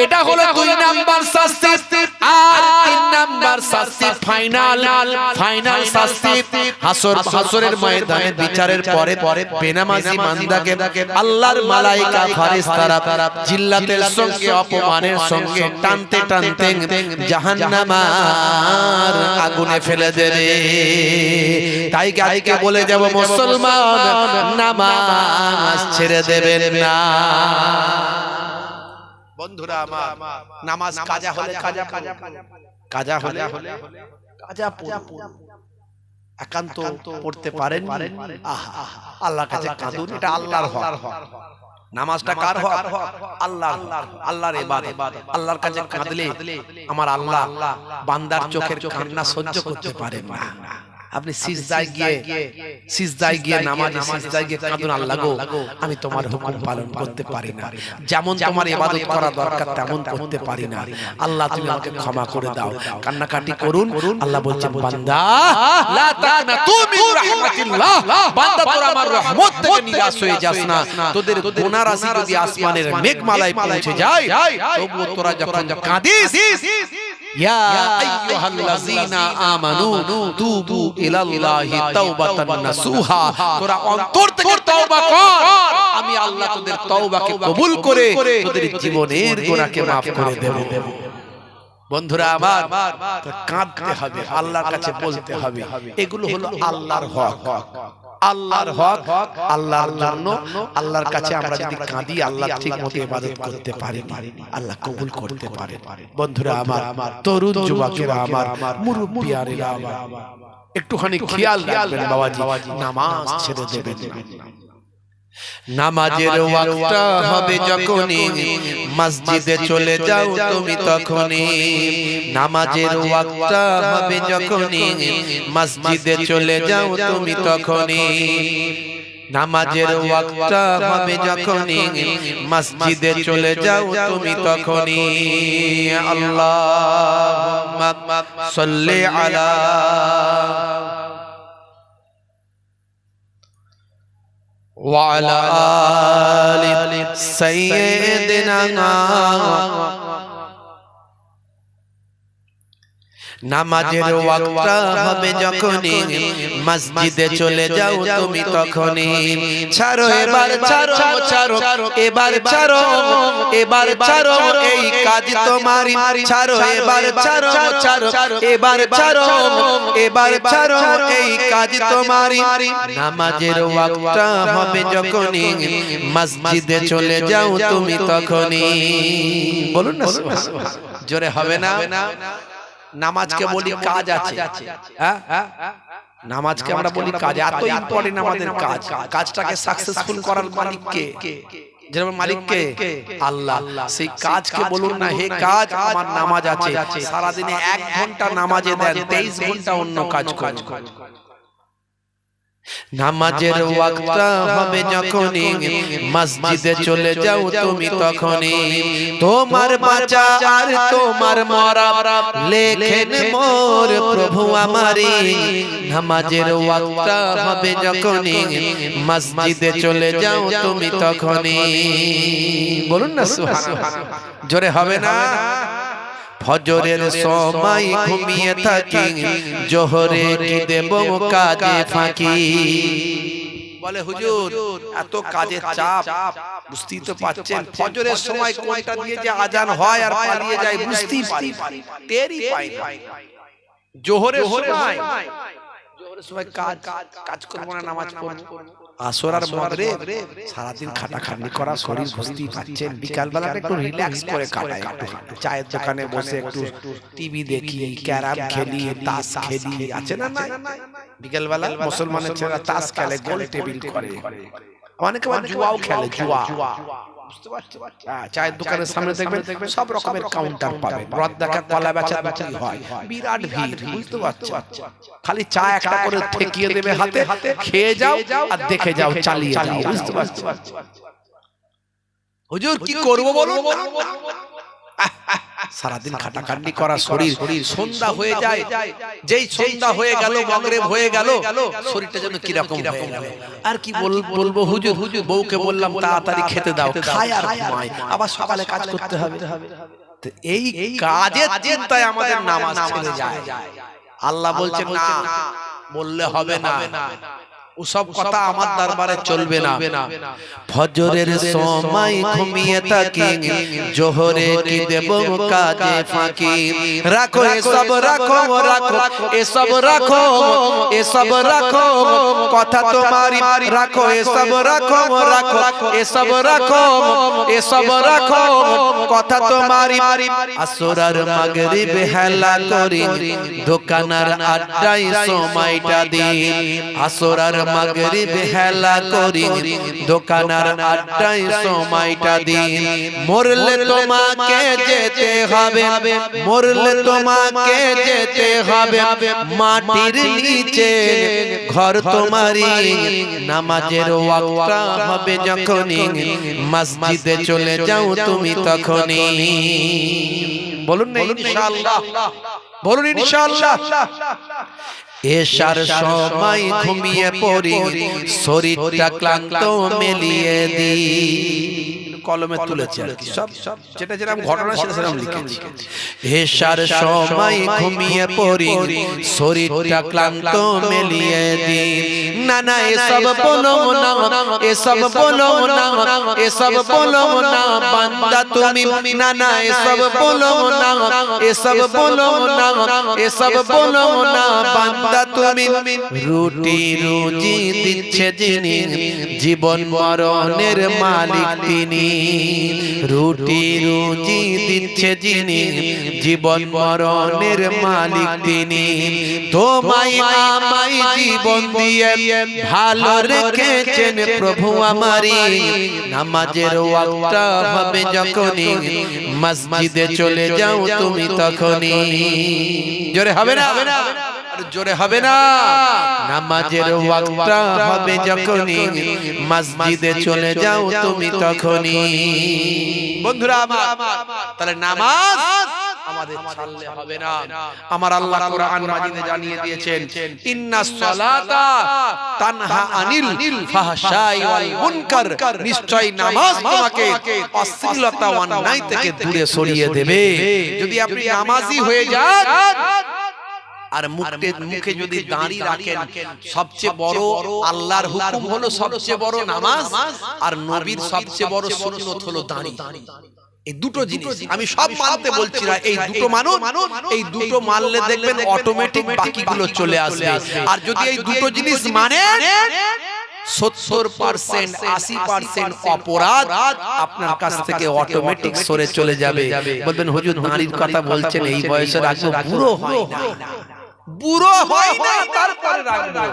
এটা হলো দুই নাম্বার শাস্তি। আর তিন নাম্বার শাস্তি ফাইনাল শাস্তি। হাসরের ময়দানে বিচারের পরে বেনামাজি বান্দাকে আল্লাহর মালায়েকা ফেরেশতারা জিল্লাতের সঙ্গে অপমানের সঙ্গে টানতে টানতে জাহান্নামের আগুনে ফেলে দেবে। তাই আজকে বলে যাব মুসলমান, নামাজ ছেড়ে দেবেন না। বন্ধুরা আমার, নামাজ কাজা হলে একান্ত পড়তে পারেন, আল্লাহর কাছে কাঁদুন। এটা আল্লাহর হক। নামাজটা কার হক? আল্লাহর ইবাদত। আল্লাহর কাছে কাঁদলে আমার আল্লাহ বান্দার চোখের কান্না সহ্য করতে পারেন না। আপনি সিজদায় গিয়ে নামাজে সিজদায় গিয়ে কাঁদুন, আল্লাহ গো আমি তোমার হুকুম পালন করতে পারি না, যেমন তোমার ইবাদত করা দরকার তেমন করতে পারি না, আল্লাহ তুমি আমাকে ক্ষমা করে দাও। কান্নাকাটি করুন। আল্লাহ বলছেন, বান্দা লা তাকনাতু মিন রাহমাতিল্লাহ, বান্দা তোরা আমার রহমত থেকে নিরাশ হয়ে যাস না। তোদের গুনাহ রাশি যদি আসমানের মেঘমালায় পৌঁছে যায়, তবুও তোরা যখন কাঁদিস, ইয়া আইয়ুহাল্লাযীনা আমানু তুবু ইলাল্লাহি তাওবাতান নাসুহা, তোরা অন্তর থেকে তওবা কর, আমি আল্লাহ তোদের তওবাকে কবুল করে তোদের জীবনের গুনাহকে maaf করে দেব। বন্ধুরা আমার, কাঁদতে হবে, আল্লাহর কাছে বলতে হবে। এগুলো হলো আল্লাহর হক। আল্লাহর হক, আল্লাহর জন্য আল্লাহর কাছে আমরা যদি কাঁদি, আল্লাহ ঠিকমতো ইবাদত করতে পারি, আল্লাহ কবুল করতে পারে। বন্ধুরা আমার, তরুণ যুবকেরা আমার, মুরব্বিয়ারেরা আমার, একটুখানি খেয়াল রাখবেন বাবাজি, নামাজ ছেড়ে দেবেন না। নামাজের ওয়াক্তটা হবে যখনই মসজিদে চলে যাও তুমি তখনই। নামাজের ওয়াক্তটা হবে যখনই মসজিদে চলে যাও তুমি তখনই। নামাজের ওয়াক্তটা হবে যখনই মসজিদে চলে যাও তুমি তখনই আল্লাহুম্মা সাল্লি আলা ওয়া আলা আলি সাইয়্যিদিনা। নামাজের ওয়াক্তটা হবে যখনই মসজিদে চলে যাও তুমি তখনই। ছাড়ো এবার ছাড়ো ছাড়ো এবার ছাড়ো এবার ছাড়ো এই কাজ তোমারই। ছাড়ো এবার ছাড়ো ছাড়ো এবার ছাড়ো এবার ছাড়ো এই কাজ তোমারই। নামাজের ওয়াক্তটা হবে যখনই মসজিদে চলে যাও তুমি তখনই। বলুন না সুবহানাল্লাহ, জোরে হবে না? নামাজকে বলি কাজ আছে, নামাজকে আমরা বলি কাজ। এত ইম্পর্টেন্ট আমাদের কাজ। কাজটাকে সাকসেসফুল করার মালিক কে? যেমন মালিক কে? আল্লাহ। সেই কাজকে বলুন না, হে কাজ আমার নামাজ আছে। সারাদিনে 1 ঘন্টা নামাজে দেন, 23 ঘন্টা অন্য কাজ করেন। নামাজের ওয়াক্তটা হবে যখনই মসজিদে চলে যাও তুমি তখনই। তোমার বাঁচা আর তোমার মরা লেখেন মোর প্রভু আমারি। নামাজের ওয়াক্তটা হবে যখনই মসজিদে চলে যাও তুমি তখনই। বলুন না সুবহানাল্লাহ, জোরে হবে না? ফজরের সময় ঘুমিয়ে থাকি, জোহরে কি দেব কাজে ফাঁকি। বলে হুজুর এত কাজের চাপ, বুঝতেই তো পাচ্ছেন ফজরের সময় কোনটা দিয়ে যে আজান হয় আর পালিয়ে যায় বুঝতেই পারি, টেরই পাই না। জোহরের সময় কাজ করবো না, নামাজ পড়বো। আসর আর মাগরিব সারাদিন খাটাখাটনি করা শরীর বুঝতেই পাচ্ছেন। বিকাল বেলাটা একটু রিল্যাক্স করে কাটাই, চায়ের দোকানে বসে একটু টিভি দেখি, ক্যারাম খেলি, তাস খেলি, আছে না? নাই বিকাল বেলা মুসলমানের ছেলেরা তাস খেলে, গোল টেবিল করে, অনেকে আবার জুয়াও খেলে। জুয়া বুঝতে পারছেন? চায়ের দোকানের সামনে দেখবেন সব রকমের কাউন্টার পাবেন, রদ দেখা কলা বেচা বিক্রি হয়, বিরাট ভিড়। বুঝতে পারছেন? খালি চা একটা করে ঠেকিয়ে দেবে হাতে, খেয়ে যাও আর দেখে যাও, চালিয়ে যাও। বুঝতে পারছেন? হুজুর কি করব বলুন? সারাদিন খাটাখাটনি করা শরীর, সন্ধ্যা হয়ে যায়, যেই সন্ধ্যা হয়ে গেল মাগরিব হয়ে গেল, শরীরটা যেন কি রকম হয়ে গেল। আর কি বলবো হুজুর, বউকে বললাম তাড়াতাড়ি খেতে দাও, খায় আর ঘুমায়, আবার সকালে কাজ করতে হবে। তো এই কাজের চিন্তায় আমাদের নামাজ ছেড়ে যায়। আল্লাহ বলছেন না, বললে হবে না, ওসব কথা আমার দরবারে চলবে না। ফজরের সময় ঘুমিয়ে থাকি, জোহরে কি দেব কাজে ফাঁকি। রাখো এসব রাখো রাখো এসব রাখো এসব রাখো কথা তোমারি। রাখো এসব রাখো রাখো এসব রাখো এসব রাখো কথা তোমারি। আসর আর মাগরিব হেলা করি, দোকানার আড্ডায় সময়টা দিই। আসর আর মাগরিব হেলা করি, দোকানার আড্ডায় সময়টা দিই। মরলে তোমাকে যেতে হবে, মরলে তোমাকে যেতে হবে, মাটির নিচে ঘর তোমারই। নামাজের ওয়াক্তটা হবে যখনই মসজিদে চলে যাও তুমি তখনই। বলুন না ইনশাআল্লাহ, বলুন ইনশাআল্লাহ। এশার সময় ঘুমিয়ে পড়ি, শরীরটা ক্লান্ত মেলিয়ে দিই। কলমে তুলেছি আর কি, সব যেটা যেরকম ঘটনা সেটা সেরকম লিখেছি। এশার সময় ঘুমিয়ে পড়ি, শরীরটা ক্লান্ত মেলিয়ে দিই। না না এসব বলো না, এসব বলো না, এসব বলো না বান্দা তুমি। না না এসব বলো না, এসব বলো না, এসব বলো না বান্দা তুমি। রুটি রুজি দিচ্ছে যিনি, জীবন মরণের মালিক তিনি। রুটি রুজি দিচ্ছে যিনি, জীবন মরণের মালিক তিনি। তোমায় আমায় জীবন দিয়ে ভালো রেখেছেন প্রভু আমারি। নামাজের ওয়াক্তটা হবে যখনই মসজিদে চলে যাও তুমি তখনই। জোরে হবে না? জোরে হবে না। নামাজের ওয়াক্তটা হবে যখনই মসজিদে চলে যাও তুমি তখনই। বন্ধুরা আমার, তাহলে নামাজ আমাদের ছাড়লে হবে না। আমার আল্লাহ কোরআন মাজিদে জানিয়ে দিয়েছেন, ইন্নাস সালাতা তানহা আনিল ফাহশাই ওয়াল মুনকার, নিশ্চয়ই নামাজ তোমাকে অশ্লীলতা ও অন্যায় থেকে দূরে সরিয়ে দেবে। যদি আপনি নামাজি হয়ে যান আর মুখে যদি দাঁড়ি রাখেন, সবচেয়ে বড় আল্লাহর হুকুম হলো সবচেয়ে বড় নামাজ, আর নবীর সবচেয়ে বড় সুন্নাত হলো দাঁড়ি। এই দুটো জিনিস আমি সব মানতে বলছি না, এই দুটো মানুষ, এই দুটো মানলে দেখবেন অটোমেটিক বাকিগুলো চলে আসবে। আর যদি এই দুটো জিনিস মানেন, 70% 80% অপরাধ আপনার কাছ থেকে অটোমেটিক সরে চলে যাবে। বলবেন হুজুর নারীর কথা বলছেন, এই বয়সের আগে বুড়ো হয় না, বুড়ো হয় না তারপরে রাখবো।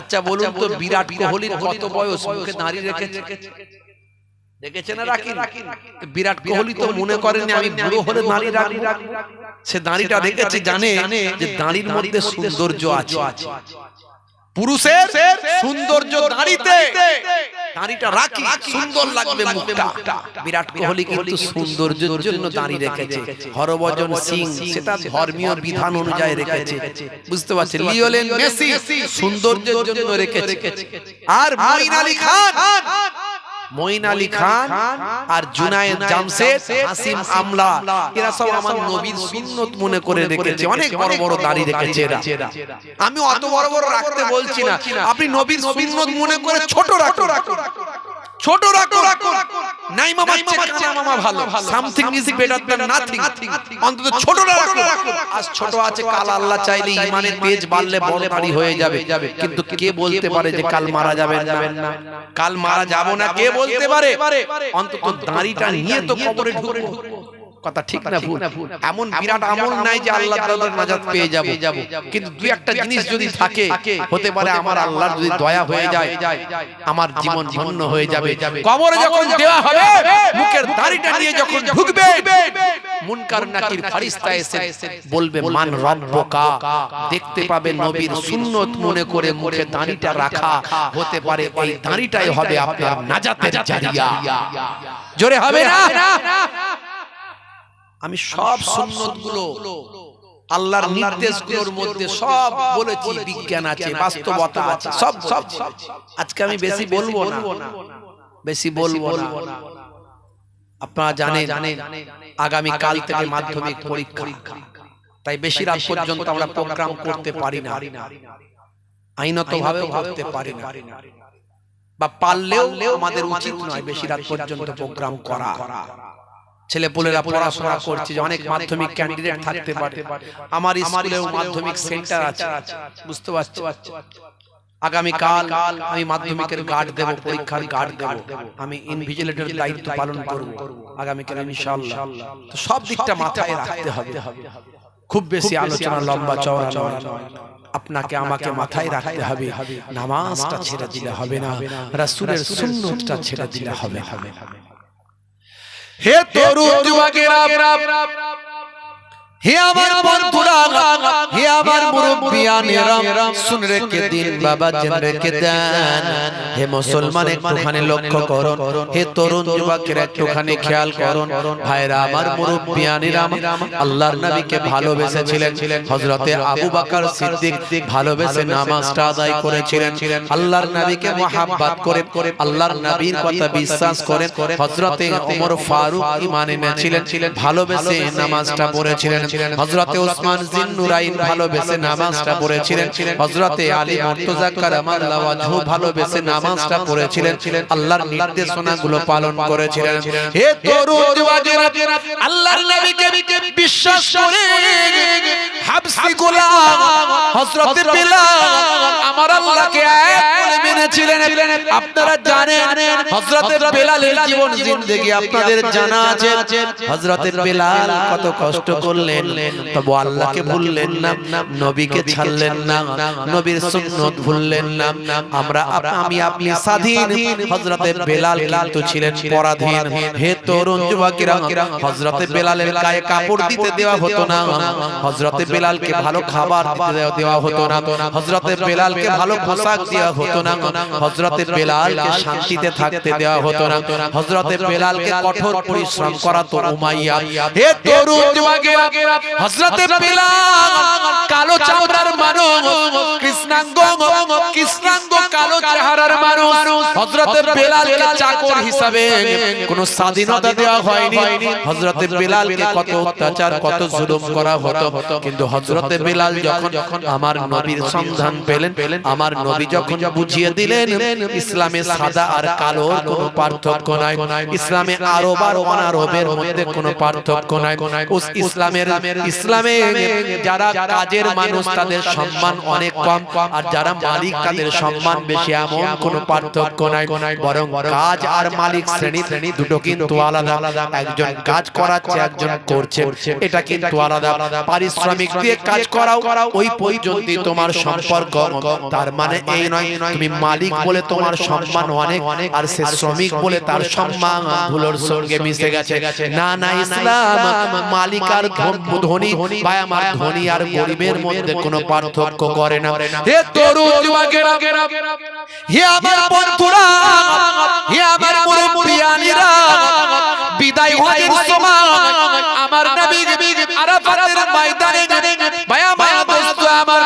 আচ্ছা বলুন তো, বিরাট কোহলির কত বয়স, মুখে দাঁড়িয়ে রেখেছে? দেখেছেন না রাখি? বিরাট কোহলি তো মনে করেনি আমি বুড়ো হলে দাঁড়ি রাখবো। সে দাঁড়িটা রেখেছে, জানে যে দাঁড়ির মধ্যে সৌন্দর্য আছে। পুরুষের সৌন্দর্য দাঁড়িতে, দাঁড়িটা রাখি সুন্দর লাগবে মুখটা। বিরাট কোহলি কিন্তু সৌন্দর্যের জন্য দাঁড়ি রেখেছে। হরভজন সিং সেটা ধর্মীয় বিধান অনুযায়ী রেখেছে, বুঝতে পারছেন? লিওনেল মেসি সৌন্দর্যের জন্য রেখেছে। আর মঈন আলী খান আর জুনায়েদ জামশেদ, হাসিম আমলা, এরা সব আমার নবীর সুন্নত মনে করে রেখেছে। অনেক বড় বড় দাড়ি রেখেছে এরা। আমি অত বড় বড় রাখতে বলছি না, আপনি নবীর সুন্নত মনে করে ছোট রাখো, ছোট রাখো। নাই মামা কানা মামা ভালো, something is better than nothing. অন্তত ছোটটা রাখো। আজ ছোট আছে, কাল আল্লাহ চাইলে ঈমানের তেজ বাড়লে বড় দাড়ি হয়ে যাবে। কিন্তু কে বলতে পারে যে কাল মারা যাবেন না? কাল মারা যাব না কে বলতে পারে? অন্তত দাড়িটা নিয়ে তো কবরে ঢুকবো। কথা ঠিক না ভুল? এমন বিরাট আমল নাই যে আল্লাহ তাআলার নাজাত পেয়ে যাব, কিন্তু দুই একটা জিনিস যদি থাকে, হতে পারে আমার আল্লাহর যদি দয়া হয়ে যায়, আমার জীবন ধন্য হয়ে যাবে। কবরে যখন দেওয়া হবে, মুখের দাড়িটা নিয়ে যখন ঢুকবে, মুনকার নাকির ফেরেশতা এসে বলবে মান রব্বুকা, দেখতে পাবে নবীর সুন্নত মনে করে মুখে দাড়িটা রাখা। হতে পারে এই দাড়িটাই হবে আপনার নাজাতের জারিয়া। জোরে হবে না? আমি সব সুন্নতগুলো, আল্লাহর নির্দেশগুলোর মধ্যে সব বলেছি, বিজ্ঞান আছে, বাস্তবতা আছে, সব। আজকে আমি বেশি বলবো না। আপনারা জানেন আগামী কাল থেকে মাধ্যমিক পরীক্ষা, তাই বেশি রাত পর্যন্ত আমরা প্রোগ্রাম করতে পারি না, আইনতভাবে করতে পারি না, বা পারলেও আমাদের উচিত নয় বেশি রাত পর্যন্ত প্রোগ্রাম করা। ছেলেপুলেরা পড়াশোনা করছে, অনেক মাধ্যমিক ক্যান্ডিডেট থাকতে পারে। আমার স্কুলেও মাধ্যমিক সেন্টার আছে, বুঝতে পারছো? আগামী কাল আমি মাধ্যমিকের গার্ড দেব, পরীক্ষার গার্ড দেব, আমি ইনভিজিলেটরের দায়িত্ব পালন করব আগামী কাল ইনশাআল্লাহ। তো সব দিকটা মাথায় রাখতে হবে। খুব বেশি আলোচনা লম্বা চওড়া নয়, আপনাকে আমাকে মাথায় রাখতে হবে। নামাজটা ছেড়ে দিলে হবে না, রাসূলের সুন্নাতটা ছেড়ে দিলে হবে। হে তরুণ যুবকেরা, হে আমার বন্ধুরা, হে আমার মুরব্বিয়ানেরা, শুন রেখে দিন বাবা, জেনে রেখে দেন। হে মুসলমান একটুখানি লক্ষ্য করুন, হে তরুণ যুবকেরা একটুখানি খেয়াল করুন। ভাইরা আমার, মুরব্বিয়ানেরা, আল্লাহর নবীকে ভালোবেসেছিলেন। হযরতে আবু বকর সিদ্দিক ভালোবেসে নামাজটা আদায় করেছিলেন। আল্লাহর নবীকে মহব্বত করে, আল্লাহর নবীর কথা বিশ্বাস করেন। হযরতে ওমর ফারুক ঈমান এনেছিলেন, ভালোবেসে নামাজটা পড়েছিলেন। হযরতে ওসমান জিন্নুরাইন ভালোবেসে নামাজটা পড়েছিলেন। হযরতে আলী মুর্তজা কারামাল্লাহু ওয়াজহু ভালোবেসে নামাজটা পড়েছিলেন। আল্লাহর নির্দেশনাগুলো পালন করেছিলেন। হে তরুণ যুবকেরা, আল্লাহর নবীকে বিশ্বাস করে হাবশী গোলাম হযরতে বিলাল আমার আল্লাহকে এক বলে মেনেছিলেন। আপনারা জানেন হযরতে বিলালের জীবন জিন্দেগি আপনাদের জানা আছে। হযরতে বিলাল কত কষ্ট করলেন, করলেন, তবে আল্লাহকে ভুললেন না, নবীকে ছাড়লেন না, নবীর সুন্নাত ভুললেন না। আমরা আমি আপনি স্বাধীন, হযরতে বেলাল কিন্তু ছিলেন পরাধীন। হে তরুণ যুবকেরা, হযরতে বেলালের গায়ে কাপড় দিতে দেওয়া হতো না, হযরতে বেলালকে ভালো খাবার দিতে দেওয়া হতো না, হযরতে বেলালকে ভালো পোশাক দেওয়া হতো না, হযরতে বেলালকে শান্তিতে থাকতে দেওয়া হতো না, হযরতে বেলালকে কঠোর পরিশ্রম করাতো উমাইয়া। হে তরুণ যুবকেরা, হযরতে বেলাল কালো চামড়ার মানুষ, কৃষ্ণাঙ্গ কালো চেহারার মানুষ, হযরতে বেলালকে চাকর হিসাবে কোনো স্বাধীনতা দেওয়া হয়নি। হযরতে বেলালকে কত অত্যাচার, কত জুলুম করা হতো, কিন্তু হযরতে বেলাল যখন আমার নবীর সন্ধান পেলেন, আমার নবী যখন বুঝিয়ে দিলেন ইসলামে সাদা আর কালোর কোনো পার্থক্য নাই, ইসলামে আরব আর অনারবের মধ্যে কোনো পার্থক্য নাই, ইসলামে যারা কাজের মানুষ তাদের সম্মান অনেক কম, আর যারা মালিক তাদের সম্মান বেশি, এমন কোনো পার্থক্য নাই, বরং কাজ আর মালিক শ্রেণী দুটো কিন্তু আলাদা। একজন কাজ করাচ্ছে, একজন করছে, এটা কিন্তু আলাদা। পারিশ্রমিক দিয়ে কাজ করাও, ওই পর্যন্তই তোমার সম্পর্ক। তার মানে এই নয় তুমি মালিক বলে তোমার সম্মান অনেক, আর সে শ্রমিক বলে তার সম্মান ধুলোর সঙ্গে মিশে গেছে। না না, ইসলাম মালিক আর ধনী, ভাই আমার, ধনী আর গরিবের মধ্যে কোনো পার্থক্য করে না। হে তরুণ যুবকেরা, হে আমার বন্ধুরা, হে আমার মুরব্বিয়ানিরা, বিদায় হজের সময় আমার নবী আরাফাতের ময়দানে, ভাই আমার দোস্ত আমার,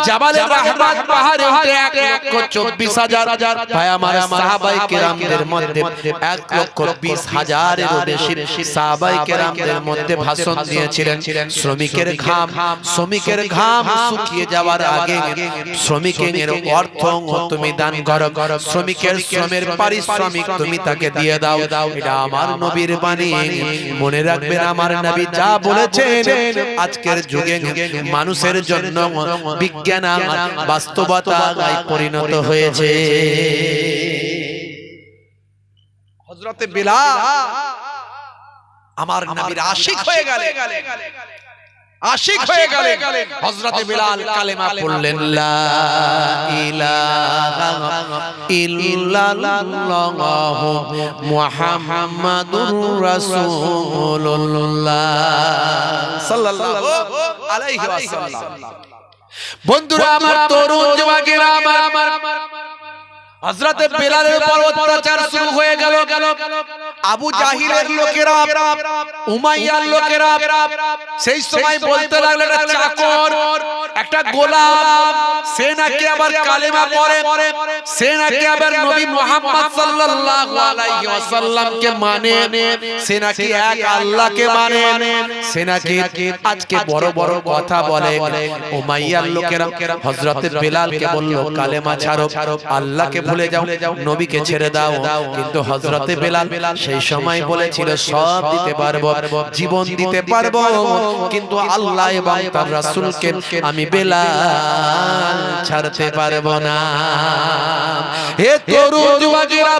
জাবালে রাহমাত পাহাড়ে উঠে 1,24,000, ভাই আমার সাহাবায়ে কেরামদের মধ্যে 1,20,000-এরও বেশি সাহাবায়ে কেরামদের মধ্যে ভাষণ দিয়েছিলেন। শ্রমিকের ঘাম শুকিয়ে যাওয়ার আগে শ্রমিকের অর্থ তুমি দান করো, শ্রমিকের শ্রমের পারিশ্রমিক তুমি তাকে দিয়ে দাও। এটা আমার নবীর বাণী, মনে রাখবেন। আমার নবী যা বলেছেন আজকের যুগে মানুষের জন্য বিজ্ঞান আর বাস্তবতায় পরিণত হয়েছে। হযরতে বেলাল আমার নবীর আশিক হয়ে গেলেন, হযরতে বেলাল কালেমা পড়লেন, লা ইলাহা ইল্লাল্লাহু মুহাম্মাদুর রাসূলুল্লাহ সাল্লাল্লাহু আলাইহি ওয়াসাল্লাম। বন্ধুরা আমার, তরুণ যুবকেরা আমার, হযরতে বেলালের উপর অত্যাচার শুরু হয়ে গেল। আবু জাহিলের লোকেরা, উমাইয়ার লোকেরা সেই সময় বলতে লাগলো একটা চাকর, একটা গোলাম, সে নাকি আবার কালেমা পড়ে, সে নাকি আবার নবী মুহাম্মদ সাল্লাল্লাহু আলাইহি ওয়াসাল্লামকে মানে, সে নাকি এক আল্লাহকে মানে, সে নাকি আজকে বড় বড় কথা বলে। উমাইয়ার লোকেরা হযরতে বেলালকে বলল, কালেমা ছাড়ো, আল্লাহকে ভুলে যাও, নবীকে ছেড়ে দাও। কিন্তু হযরতে বেলাল সেই সময় বলেছিল, সব দিতে পারবো, জীবন দিতে পারবো, কিন্তু আল্লাহ এবং তার রাসূলকে আমি বেলাল ছাড়তে পারবো না। হে তরুণ যুবকেরা,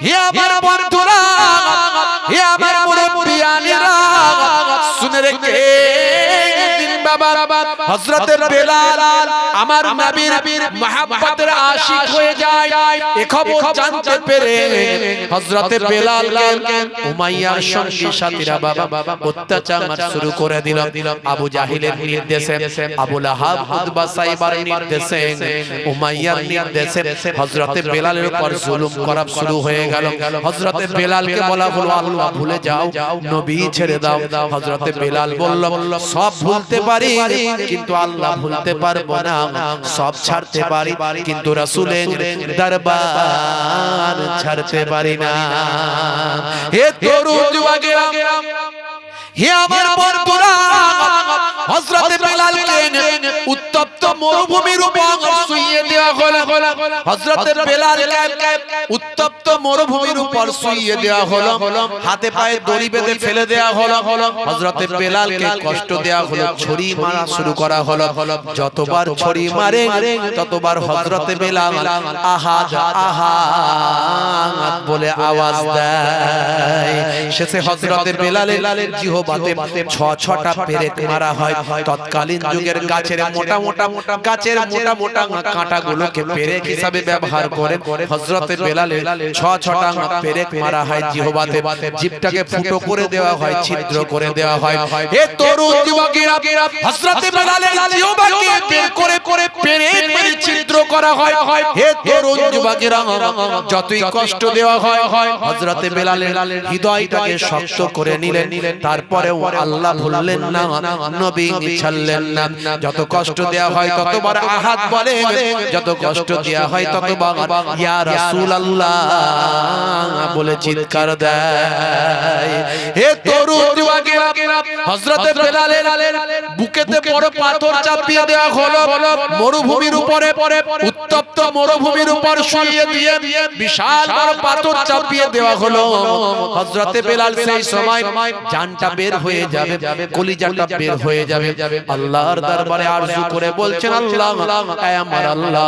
হে আমার বন্ধুরা, হে আমার মুরব্বিয়ানিরা, শুনে রেখে বাবা, হযরতে বেলাল আমার নবীর মহব্বতের আশিক হয়ে যায়। এই খবর জানতে পেরে হযরতে বেলাল উমাইয়ার সঙ্গী সাথীরা বাবা অত্যাচার শুরু করে দিল। আবু জাহিলের নির্দেশে, আবু লাহাব, উতবা, সাইবার নির্দেশে, উমাইয়ার নির্দেশে হযরতে বেলালের উপর জুলুম করা শুরু হয়ে গেল। হযরতে বেলালকে বলা হলো, আল্লাহ ভুলে যাও, নবী ছেড়ে দাও। হযরতে বেলাল বলল, সব ভুলতে পারি কিন্তু আল্লাহ ভুলতে পারবো না, সব ছাড়তে পারি কিন্তু রাসূলের দরবার ছাড়তে পারি না। হে তরুণ যুবকেরা, হে আমার বন্ধুরা, হযরতে বেলালকে উত্তর উত্তপ্ত মরুভূমির উপর শুইয়ে দেওয়া হলো হযরতে বেলালকে উত্তপ্ত মরুভূমির উপর শুইয়ে দেওয়া হলো হাতে পায়ে দড়ি বেঁধে ফেলে দেওয়া হলো হযরতে বেলালকে কষ্ট দেওয়া হলো ছুরি মারা শুরু করা হলো যতবার ছুরি মারে ততবার হযরতে বেলাল আহাদ আহাদ বলে আওয়াজ দেয় শেষে হযরতে বেলালের জিহ্বাতে 6টা পেরেক মারা হয় তৎকালীন যুগের গাছের মোটা মোটা কাঁটাগুলোকে পেরেক হিসাবে ব্যবহার করে হযরতে বেলালের 6টা পেরেক মারা হয় জিহ্বাতে জিভটাকে ফুটো করে দেওয়া হয় ছিদ্র করে দেওয়া হয় এ তরুণ যুবকেরা হযরতে বেলালের জিহ্বাকে বের করে পেরেক মেরে ছিদ্র করা হয় হে তরুণ যুবকেরা যতই কষ্ট দেওয়া হয় হযরতে বেলালের হৃদয়টাকে শক্ত করে নিলেন তারপরেও আল্লাহ ভুললেন না নবী ছাড়লেন না যত কষ্ট দেওয়া হয় ততবার আহাদ বলে যত কষ্ট দেওয়া হয় ততবার ইয়া রাসূলুল্লাহ বলে চিৎকার দেয় হে তরুণ যুবকেরা হযরতে বেলালের বুকেতে বড় পাথর চাপিয়ে দেওয়া হলো মরুভূমির উপরে উত্তপ্ত মরুভূমির উপর শুইয়ে দিয়ে বিশাল বড় পাথর চাপিয়ে দেওয়া হলো হযরতে বেলাল সেই সময় জানটা বের হয়ে যাবে কলিজাটা বের হয়ে যাবে আল্লাহর দরবারে আরজু করে বলছেন আল্লাহ হে আমার আল্লাহ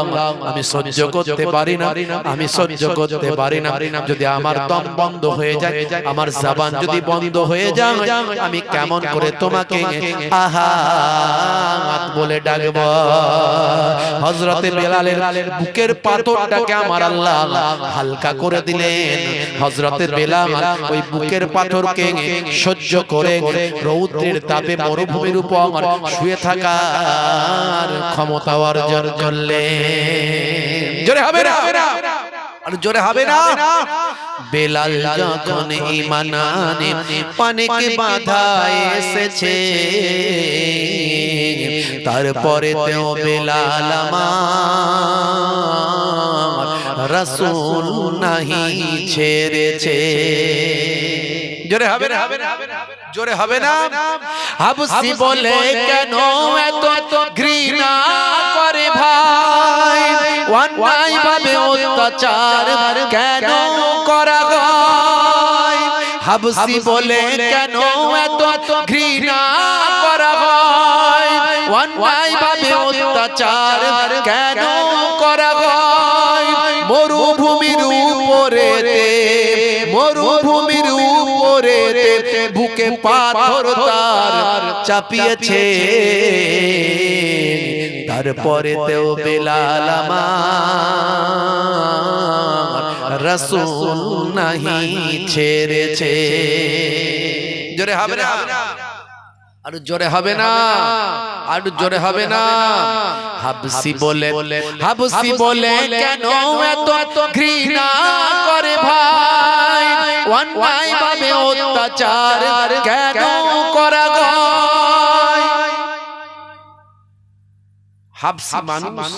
আমি সহ্য করতে পারি না আমি সহ্য করতে পারি না যদি আমার দম বন্ধ হয়ে যায় আমার জবান যদি বন্ধ হয়ে যায় আমি কেমন করে তোমাকে আহাদ বলে ডাকবো হযরতে বেলালের বুকের পাথরটাকে আমার আল্লাহ হালকা করে দিলেন হযরতে বেলাল ওই বুকের পাথরকে সহ্য করে রৌদ্রের তাপে মরুভূমির উপর শুয়ে থাকার ক্ষমতা অর্জন করলেন জোরে হবে না আর জোরে হবে না বেলাল যখন ঈমান আনে পানিকে বাধা এসেছে তারপরে তেও বেলাল আমার রাসূল নাহি ছেড়েছে জোরে হবে না জোরে হবে না হাবসি বলে কেন এত ঘৃণা করে ভাই অন্যায় ভাবে অত্যাচার কেন করা হয় হাবসি বলে কেন এত ঘৃণা করা হয় অন্যায় ভাবে অত্যাচার কেন করা হয় মরুভূমির উপরে বুকে পাথর তার চাপিয়েছে তারপরে তেও বেলাল আমার রাসূল নাহি ছেড়েছে জোরে হবে না আর জোরে হবে না আর জোরে হবে না হাবসি বলে কেন এত ঘৃণা করে ভাই অন্যায় ভাবে অত্যাচার কেন করা হয় হাবসি মানুষ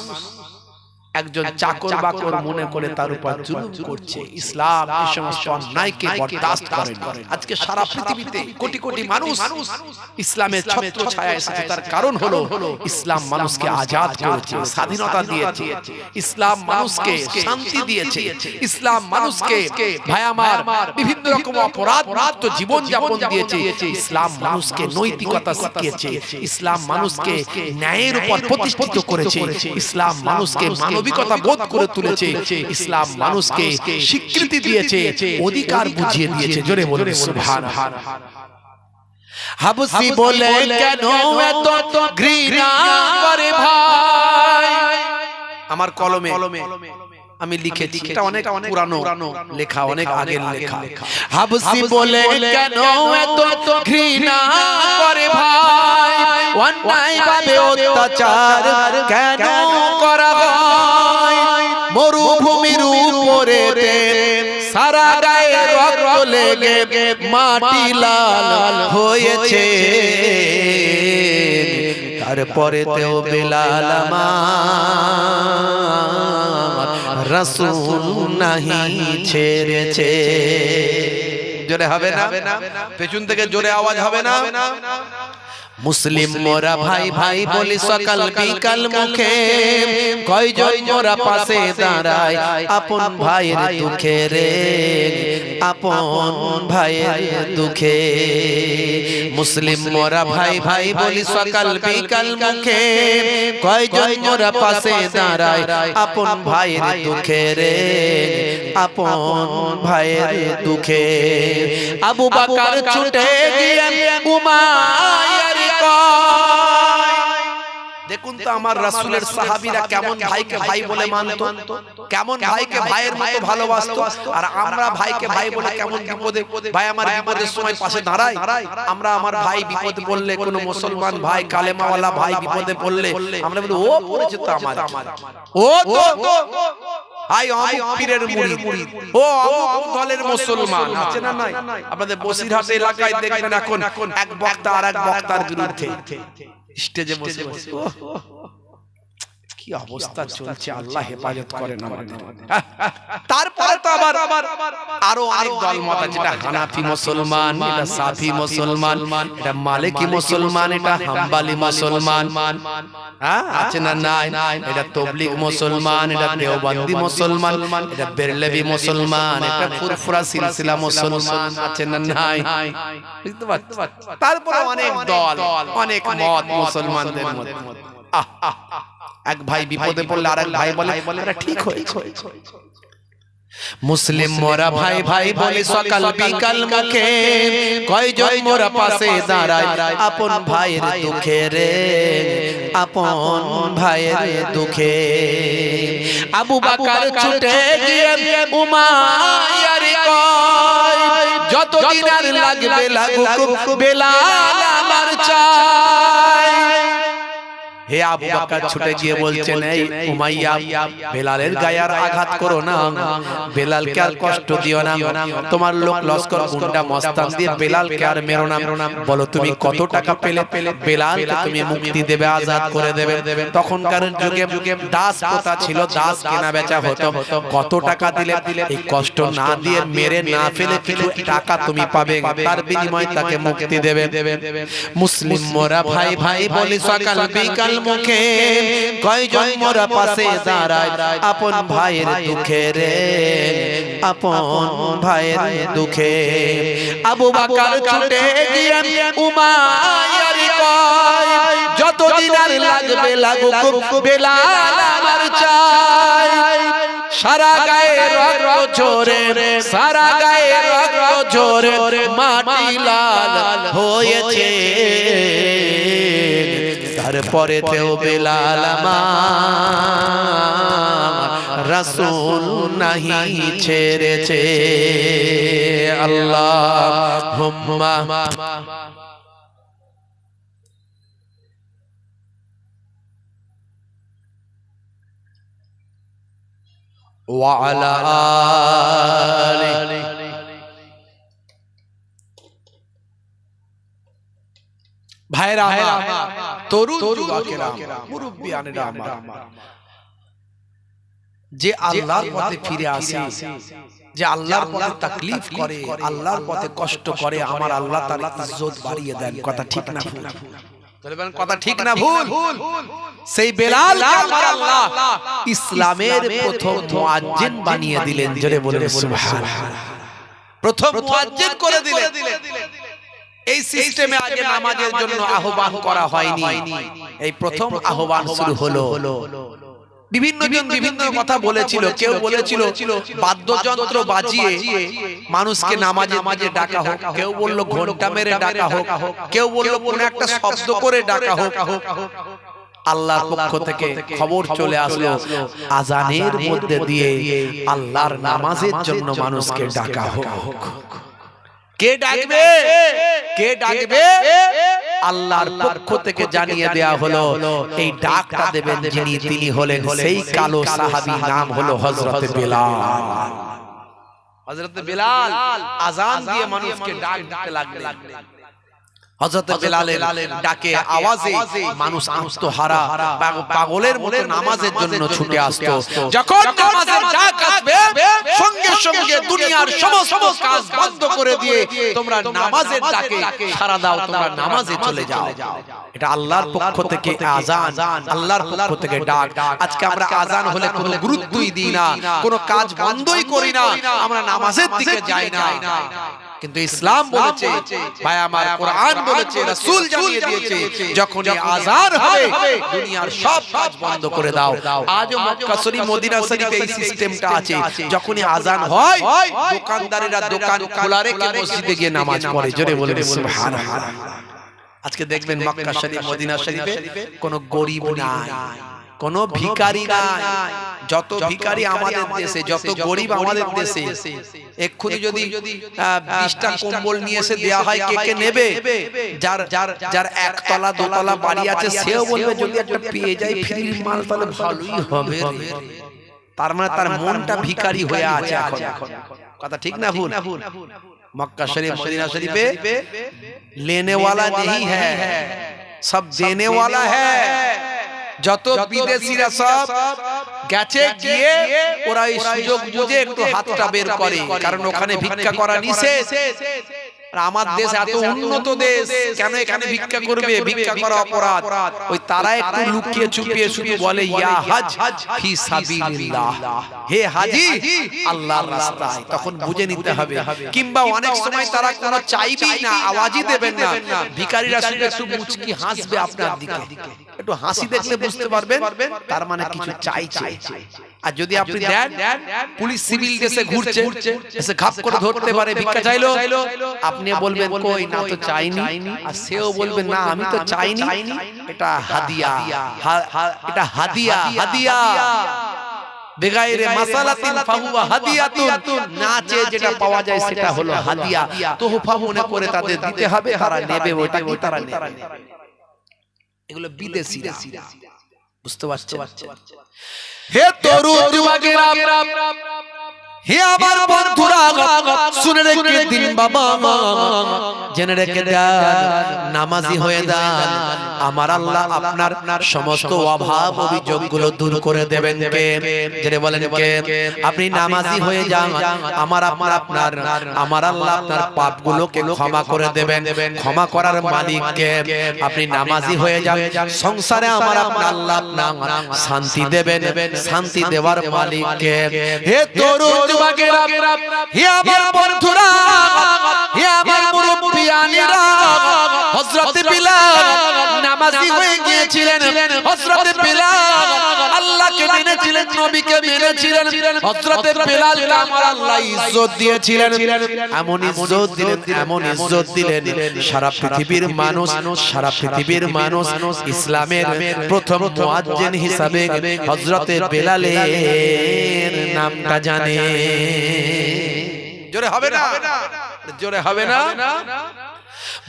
একজন চাকর বাকর মনে করে তার উপর জুলুম করছে ইসলাম এই সমস্ত অন্যায়কে বরদাস্ত করে না আজকে সারা পৃথিবীতে কোটি কোটি মানুষ ইসলামের ছত্রছায়া এসেছে তার কারণ হলো ইসলাম মানুষকে আজাদ করেছে স্বাধীনতা দিয়েছে ইসলাম মানুষকে শান্তি দিয়েছে ইসলাম মানুষকে ভাই আমার বিভিন্ন রকম অপরাধ মুক্ত জীবন যাপন দিয়েছে ইসলাম মানুষকে নৈতিকতা শিখিয়েছে ইসলাম মানুষকে ন্যায়ের উপর প্রতিষ্ঠিত করেছে ইসলাম মানুষকে মানবিকতা বোধ করে তুলেছে ইসলাম মানুষকে স্বীকৃতি দিয়েছে অধিকার বুঝিয়ে দিয়েছে জোরে বলুন সুবহানাল্লাহ হাবসি বলে কেন এত ঘৃণা করে ভাই আমার কলমে আমি লিখেছি এটা অনেক পুরানো লেখা অনেক আগের লেখা হাবসি বলে কেন এত ঘৃণা করে ভাই অন্যায় ভাবে অত্যাচার কেন করা হয় মরুভূমির উপরে সারা গায়ে রক্ত লেগে মাটি লাল হয়েছে তারপরে তেও বেলাল আমার রাসূল নাহি ছেড়েছে জোরে হবে না পেছন থেকে জোরে আওয়াজ হবে না মুসলিম মোরা ভাই ভাই বলি সকাল বিকাল মুখে, কয়জন মোরা পাশে দাঁড়ায় আপন ভাইয়ের দুঃখে রে, আপন ভাইয়ের দুঃখে। মুসলিম মোরা ভাই ভাই বলি সকাল বিকাল মুখে, কয়জন মোরা পাশে দাঁড়ায় আপন ভাইয়ের দুঃখে রে, আপন ভাইয়ের দুঃখে। আবু বকর ছুটে গিয়ে উমাইয়ার কয়, দেখুন তো আমার রাসূলের সাহাবীরা কেমন ভাইকে ভাই বলে মানতো, কেমন ভাইকে ভাইয়ের মতো ভালোবাসতো। আর আমরা ভাইকে ভাই বলে কেমন বিপদে, ভাই আমার বিপদের সময় পাশে দাঁড়ায়। আমরা আমার ভাই বিপদে পড়লে, কোনো মুসলমান ভাই কালেমাওয়ালা ভাই বিপদে পড়লে আমরা বলি ও পড়েছে তো আমার, ও তো আই অমুক পীরের মুরিদ, ও অমুক দলের মুসলমান আছে না নাই? আপনাদের বসিরহাট এলাকায় দেখবেন এখন এক বক্তা আর এক বক্তার বিরুদ্ধে স্টেজে বসে বসে কি অবস্থা চলছে, আল্লাহ হেফাজত করেন আমাদের। তারপরে তো আবার আরো অনেক দল মত আছে, যেটা হানাফি মুসলমান, এটা সাফি মুসলমান, এটা মালিকি মুসলমান, এটা হাম্বলি মুসলমান, আছে না নাই? এটা তাবলীগ মুসলমান, এটা দেওবন্দি মুসলমান, এটা বেরলভি মুসলমান, এটা ফুরফুরা সিলসিলা মুসলমান, আছে না নাই? বুঝতে পারছেন? তারপরে অনেক দল, অনেক মত মুসলমানদের মধ্যে। এক ভাই বিপদে পড়লে আরেক ভাই বলে এটা ঠিক হয়েছে। মুসলিম মোরা ভাই ভাই বলে সকাল বিকাল মুখে, কয়জন মোরা পাশে দাঁড়ায় আপন ভাইয়ের দুঃখে রে, আপন ভাইয়ের দুঃখে। আবু বকর ছুটে গিয়ে উমাইয়ার কয়, যতদিন আর লাগবে লাগুক বেলাল আমার চাই। হে আবু বকর ছুটে গিয়ে বলছেন, এই উমাইয়া, বেলালের গায়ে আর আঘাত করো না, বেলালকে আর কষ্ট দিও না, তোমার লোক লস্কর গুন্ডা মস্তান দিয়ে বেলালকে আর মেরো না। বলো তুমি কত টাকা পেলে বেলালকে তুমি মুক্তি দেবে, আজাদ করে দেবে? তখনকার যুগে দাস প্রথা ছিল, দাস কেনা বেচা হতো। কত টাকা দিলে, এই কষ্ট না দিয়ে মেরে না ফেলে কিছু টাকা তুমি পাবে, তার বিনিময়ে তাকে মুক্তি দেবে। মুসলিম মোরা ভাই ভাই বলি সকাল বিকাল মুখে, কয়জন মোরা পাশে দাঁড়ায় আপন ভাইয়ের দুঃখে রে, আপন ভাইয়ের দুঃখে। আবু বকর ছুটে গিয়ে উমাইয়ার কয়, যতদিন আর লাগবে লাগুক বেলাল আমার চাই। সারা গায়ে রক্ত ঝরে, সারা গায়ে রক্ত ঝরে মাটি লাল হয়েছে, তারপরে তেও বেলাল আমার রাসূল নাহি ছেড়েছে। আল্লাহুম্মা ওয়া আলা আলিহি। ভাইরা আমার, তরুণ যুবকেরা, মুরব্বিয়ানেরা আমার, যে আল্লাহর পথে ফিরে আসে, যে আল্লাহর পথে তাকলিফ করে, আল্লাহর পথে কষ্ট করে, আমার আল্লাহ তার ইজ্জত বাড়িয়ে দেন। কথা ঠিক না ভুল? বলবেন কথা ঠিক না ভুল? সেই বেলালকে আমার আল্লাহ ইসলামের প্রথম মুয়াজ্জিন বানিয়ে দিলেন। জোরে বলেন সুবহানাল্লাহ। প্রথম মুয়াজ্জিন করে দিলেন। এই সিস্টেমে আগে নামাজের জন্য আহ্বান করা হয়নি, এই প্রথম আহ্বান শুরু হলো। বিভিন্ন জন বিভিন্ন কথা বলেছিল। কেউ বলেছিল বাদ্যযন্ত্র বাজিয়ে মানুষকে নামাজে মাঝে ডাকা হোক, কেউ বলল ঘন্টা মেরে ডাকা হোক, কেউ বলল কোন একটা শব্দ করে ডাকা হোক। আল্লাহর পক্ষ থেকে খবর চলে আসলো, আজানের মধ্যে দিয়ে আল্লাহর নামাজের জন্য মানুষকে ডাকা হোক। কে ডাকবে? কে ডাকবে? আল্লাহর পক্ষ থেকে জানিয়ে দেয়া হলো, এই ডাকটা দেবেন যিনি, তিনি হলেন সেই কালো সাহাবী, নাম হলো হযরত বেলাল। হযরত বেলাল আজান দিয়ে মানুষকে ডাক দিতে লাগলেন। হযরত বেলালের ডাকে আওয়াজে মানুষ আত্মহারা পাগলের মতো নামাজের জন্য ছুটে আসতো। যখন নামাজের ডাক আসবে সঙ্গে সঙ্গে দুনিয়ার সমস্ত কাজ বন্ধ করে দিয়ে তোমরা নামাজের ডাকে সাড়া দাও, তোমরা নামাজে চলে যাও। এটা আল্লাহর পক্ষ থেকে আযান, আল্লাহর পক্ষ থেকে ডাক। আজকে আমরা আযান হলে কোনো গুরুত্বই দিই না, কোনো কাজ বন্ধই করি না, আমরা নামাজের দিকে যাই না। কিন্তু ইসলাম বলেছে, ভাই আমার কোরআন বলেছে, রাসূল জানিয়ে দিয়েছে, যখন আযান হবে দুনিয়ার সব কাজ বন্ধ করে দাও। আজও মক্কা শরীফ মদিনা শরীফে এই সিস্টেমটা আছে, যখনই আযান হয় দোকানদারেরা দোকান খোলা রেখে মসজিদে গিয়ে নামাজ পড়ে। জোরে বলেন সুবহানাল্লাহ। আজকে দেখবেন মক্কা শরীফ মদিনা শরীফে কোনো গরিব নাই, কোনো ভিখারি নাই। যত ভিখারি আমাদের দেশে, যত গরিব আমাদের দেশে, এক্ষুনি যদি 20টা কম্বল নিয়ে এসে দেয়া হয়, কে কে নেবে? যার একতলা দোতলা বাড়ি আছে সেও বলবে যদি একটা পেয়ে যায় ফ্রির মাল তাহলে ভালোই হবে। তার মানে তার মনটা ভিখারি হয়ে আছে এখন। কথা ঠিক না ভুল? मक्का शरीफ मदीना शरीफे लेने वाला नहीं है, सब देने वाला है। যত বিদেশিরা সব গেছে গিয়ে ওরা এই সুযোগ বুঝে একটু হাতটা বের করে, কারণ ওখানে ভিক্ষা করা নিষেধ। আমার দেশ এত উন্নত দেশ, কেন এখানে ভিক্ষা করবে? ভিক্ষা করা অপরাধ। ওই তারা একটু লুকিয়ে চুপিয়ে শুধু বলে ইয়া হজ ফি সাবিলিল্লাহ, হে হাজি আল্লাহর রাস্তায়। তখন বুঝে নিতে হবে। কিংবা অনেক সময় তারা কোনো চাইবেই না, আওয়াজই দেবেন না, ভিখারিরা শুধু একটু মুচকি হাসবে আপনার দিকে, একটু হাসি দেখলে বুঝতে পারবেন তার মানে কিছু চাইছে। আর যদি আপনি দেন, পুলিশ সিভিল ড্রেসে ঘুরছে, এসে ঘাপ করে ধরতে পারে, ভিক্ষা চাইলো, আপনি বলবেন কই না তো চাইনি, আর সেও বলবে না আমি তো চাইনি, এটা হাদিয়া, এটা হাদিয়া, হাদিয়া বেগাইরে মাসালাতিন ফাহুয়া হাদিয়াতুন, না চেয়ে যেটা পাওয়া যায় সেটা হলো হাদিয়া। তোহফা মনে করে তাদের দিতে হবে, তারা নেবে, ওটা কি তারা নেবে। এগুলো বিদেশিরা, বুঝতে পারছেন? হে তরুণ যুবকেরা, হে আমার বন্ধুরা, শুনে রেখে দিন বাবা, জেনে রেখে দেন, নামাজি হয়ে দেন। আমার আল্লাহ আপনার সমস্ত অভাব অভিযোগগুলো দূর করে দেবেন। কে? জেনে বলেন কে? আপনি নামাজি হয়ে যান, আমার আল্লাহ আপনার পাপগুলোকে ক্ষমা করে দেবেন। ক্ষমা করার মালিক কে? আপনি নামাজি হয়ে যান, সংসারে আমার আল্লাহ শান্তি দেবেন। শান্তি দেওয়ার মালিক কে? হে তরুণ যুবকেরা, হে আমার বন্ধুরা, হে আমার মুরব্বিয়ানেরা, হযরত বিলাল নামাজি হয়ে গিয়েছিলেন। হযরত বিলাল আল্লাহকে মেনেছিলেন, নবীকে মেনেছিলেন। হযরত বিলালকে আমার আল্লাহ ইজ্জত দিয়েছিলেন, এমন ইজ্জত দিলেন, এমন ইজ্জত দিলেন, সারা পৃথিবীর মানুষ ইসলামের প্রথম মুয়াজ্জিন হিসাবে হযরত বিলালের নামটা জানে। জোরে হবে না? জোরে হবে না?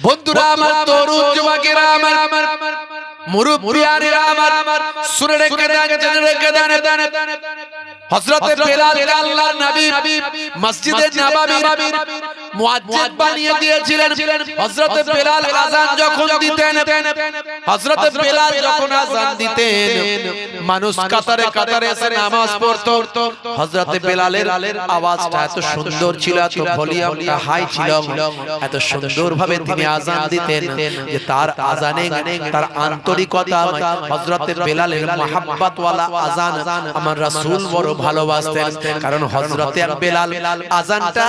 বন্ধুরা আমার, তরুণ যুবকেরা আমার, মুরব্বিয়ানেরা আমার, শুনে রেখে দেন, জেনে রেখে দেন, হযরত বেলালকে আল্লাহর নবী মসজিদে নববীর মুয়াজ্জিন বানিয়ে দিয়েছিলেন। হযরত বেলাল আযান যখন দিতেন, হযরত বেলাল যখন আযান দিতেন, মানুষ কাতারে কাতারে এসে নামাজ পড়তো। হযরত বেলালের আওয়াজটা এত সুন্দর ছিল, এত ভলিউমটা হাই ছিল, এত সুন্দরভাবে তিনি আযান দিতেন যে তার আযানে তার আন্তরিকতা, হযরত বেলালের মহব্বত ওয়ালা আযান আমার রাসূল বড় ভালোবাসতেন। কারণ হযরত বেলাল আযানটা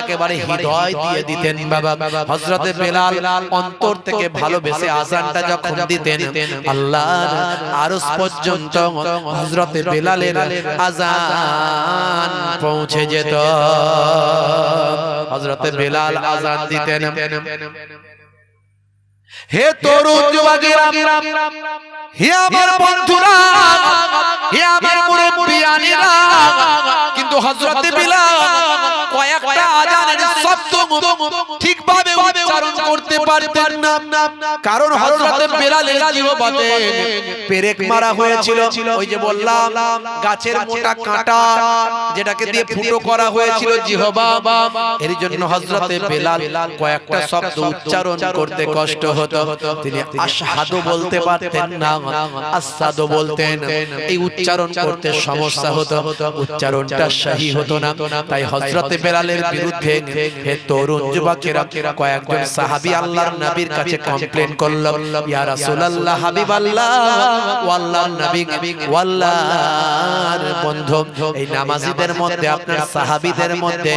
একেবারে হৃদয় দিয়ে দিতেন। বাবা, হযরত বেলাল অন্তর থেকে ভালোবেসে আযানটা যখন দিতেন, আল্লাহর আরশ পর্যন্ত হযরত বেলালের আযান পৌঁছে যেত। হযরত বেলাল আযান দিতেন। হে তরুণ যুবকেরা, হে আমার বন্ধুরা, হে আমার মুরব্বিয়ানেরা, কিন্তু হযরত বিলাল কয়েকটা আযানের শব্দ ঠিকভাবে উচ্চারণ করতে পারতেন না, কারণ হযরত বেলালের জিহ্বাতে পেরেক মারা হয়েছিল। ওই যে বললাম গাছের মোটা কাঁটা যেটাকে দিয়ে ফুটো করা হয়েছিল জিহ্বা, এর জন্য হযরত বেলাল কয়েকটা শব্দ উচ্চারণ করতে কষ্ট হতো। তিনি আশহাদু বলতে পারতেন না, আসাদু বলতেন। এই উচ্চারণ করতে সমস্যা হতো, উচ্চারণটা সহি হতো না। তাই হযরত বেলালের বিরুদ্ধে হে তরুণ যুবকেরা কয়েকজন সাহাবী আল্লাহর নবীর কাছে কমপ্লেইন করল, ইয়া রাসূলুল্লাহ, হাবিবাল্লাহ, ও আল্লাহর নবী, ওয়াল্লাহর বন্ধু, এই নামাজীদের মধ্যে আপনার সাহাবীদের মধ্যে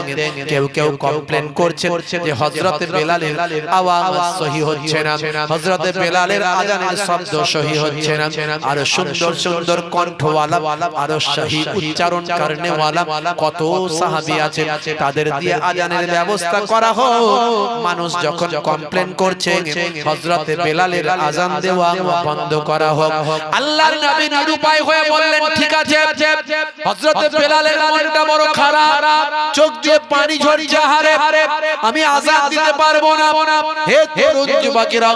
কেউ কেউ কমপ্লেইন করছেন যে হযরত বেলালের আওয়াজ সহি হচ্ছে না, হযরত বেলালের আযানের শব্দ সহি হচ্ছে না। আর সুন্দর সুন্দর কণ্ঠওয়ালা আর সহি উচ্চারণ করনেওয়ালা কত সাহাবী আছে, তাদের দিয়ে আযানের ব্যবস্থা করা হোক। মানুষ যখন কমপ্লেইন করছে হযরত বেলালের আযান দেওয়া বন্ধ করা হোক, আল্লাহর নবী নিরুপায় হয়ে বললেন, ঠিক আছে। হযরত বেলালের মনটা বড় খারাপ, চোখ দিয়ে পানি ঝরছে, হারে আমি আযান দিতে পারবো না। হে তরুণ যুবকেরা,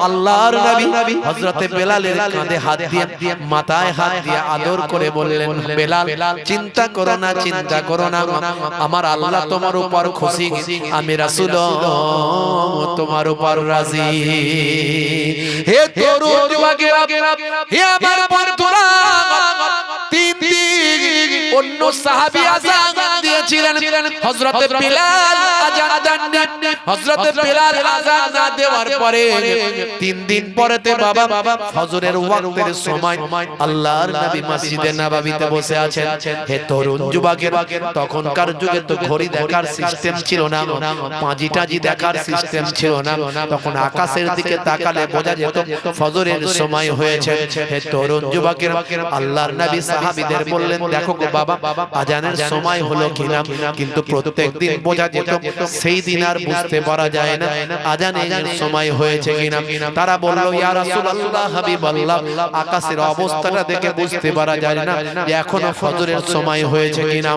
আল্লাহর নবী হযরত বেলালের কাঁধে হাত দিয়ে মাথায় হাত দিয়ে আদর করে বললেন, বেলাল, চিন্তা করো না, চিন্তা করো না, আমার আল্লাহ তোমার উপর খুশি, আমি রাসূল তোমার উপর রাজি। হে তরুণ যুবকেরা, হে আমার বন্ধুরা, তিন দিন অন্য সাহাবী আযান দিয়েছিলেন, হযরত বেলাল আযান দেন। হযরত বেলাল আযান না দেওয়ার পরে 3 দিন পরেতে বাবা ফজরের ওয়াক্তের সময় আল্লাহর নবী মসজিদে নববীতে বসে আছেন। হে তরুণ যুবকেরা, তখনকার যুগে তো ঘড়ি দেখার সিস্টেম ছিল না, পাঁজি দেখার সিস্টেম ছিল না। তখন আকাশের দিকে তাকালে বোঝা যেত ফজরের সময় হয়েছে। হে তরুণ যুবকেরা, আল্লাহর নবী সাহাবীদের বললেন, দেখো গো বাবা, আযানের সময় হলো কিনা, কিন্তু প্রত্যেকদিন বোঝা যেত, সেই দিন আর বুঝতে পারা যায় না আযানের সময় হয়েছে কিনা। তারা বলল, ইয়া রাসূলুল্লাহ, হাবিবাল্লাহ, আকাশের অবস্থাটা দেখে বুঝতে পারা যায় না যে এখনো ফজরের সময় হয়েছে কিনা।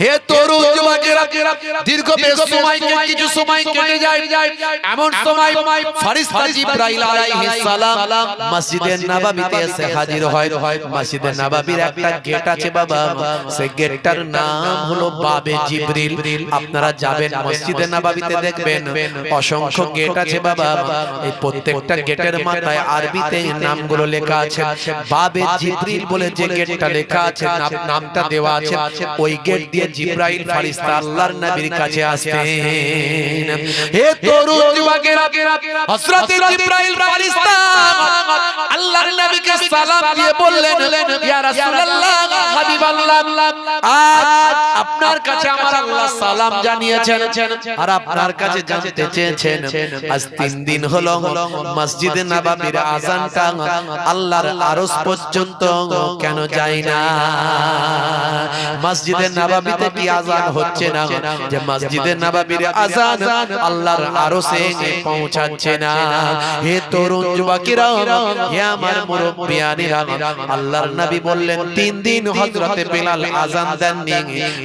হে তরুণ যুবকেরা, দীর্ঘ বেশ সময় কিছু সময় কেটে যায়, এমন সময় ফেরেশতা জিবরাইল আলাইহিস সালাম মসজিদে নববীতে এসে হাজির হয়। মসজিদে নববীর একটা গেট আছে বাবা, সেই গেটটার নাম হলো বাবে জিবরিল। আপনারা যাবেন মসজিদে নববীতে, দেখবেন অসংখ্য গেট আছে বাবা, এই প্রত্যেকটা গেটের মাথায় আরবিতে নামগুলো লেখা আছে। বাবে জিবরিল বলে যে গেটটা লেখা আছে, নামটা দেওয়া আছে, ওই গেট দিয়ে জিবরাইল ফেরেশতা আল্লাহর নবীর কাছে আসতেন। হে তরুণ যুবকেরা, হযরত জিবরাইল ফেরেশতা আল্লাহর নবীকে সালাম দিয়ে বললেন, ইয়া রাসূলুল্লাহ, হাবিবাল্লাহ, আজ আপনার কাছে আমার আল্লাহ সালাম জানিয়েছেন আর আপনার কাছে জানতে চেয়েছেন, আজ 3 দিন হলো মসজিদে নববীর আযানটা আল্লাহর আরশ পর্যন্ত কেন যায় না? মসজিদে নববীতে কি আযান হচ্ছে না, যে মসজিদে নববীর আযান আল্লাহর আরশে পৌঁছাচ্ছে না? হে তরুণ যুবকেরা, হে আমার মুরব্বিয়ানেরা, আল্লাহর নবী বললেন 3 দিন হযরত বেলাল আযান দেননি,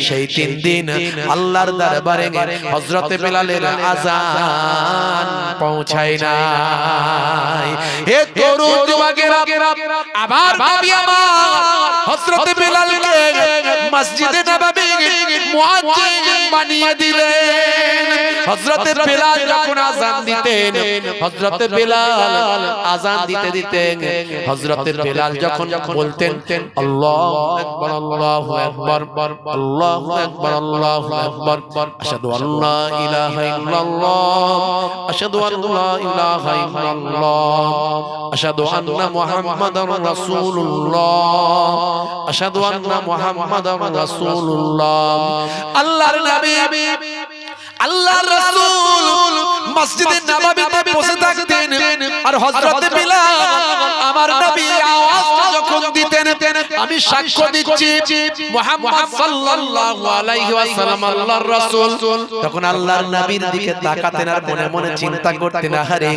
সেই 3 দিন আল্লাহর দরবারে হযরত বেলালের আযান পৌঁছায় না। হে তরুণ যুবকেরা, আবার ভাবি আমার হযরত বেলালকে মসজিদে নববী মুয়াজ্জিন বানিয়ে দিলেন। হযরত বেলাল যখন আযান দিতেন, হযরত বেলাল আযান দিতে দিতে হযরত বেলাল যখন বলতেন, আল্লাহু আকবার, আল্লাহু আকবার, আল্লাহু আকবার, আল্লাহু আকবার, আশহাদু আল্লা ইলাহা ইল্লাল্লাহ, আশহাদু আল্লা ইলাহা ইল্লাল্লাহ, আশহাদু আন্না মুহাম্মাদার রাসূলুল্লাহ, আশহাদু আন্না মুহাম্মাদার রাসূলুল্লাহ। আল্লাহর নবী, আল্লাহর রাসূল মসজিদে নববীতে বসে থাকতেন, আর হযরত বেলাল আমার নবী আওয়াজ যখন দিতেন, আমি সাক্ষ্য দিচ্ছি মুহাম্মদ সাল্লাল্লাহু আলাইহি ওয়াসাল্লাম আল্লাহর রাসূল। তখন আল্লাহর নবীর দিকে তাকাতেন আর মনে মনে চিন্তা করতেন, আহারে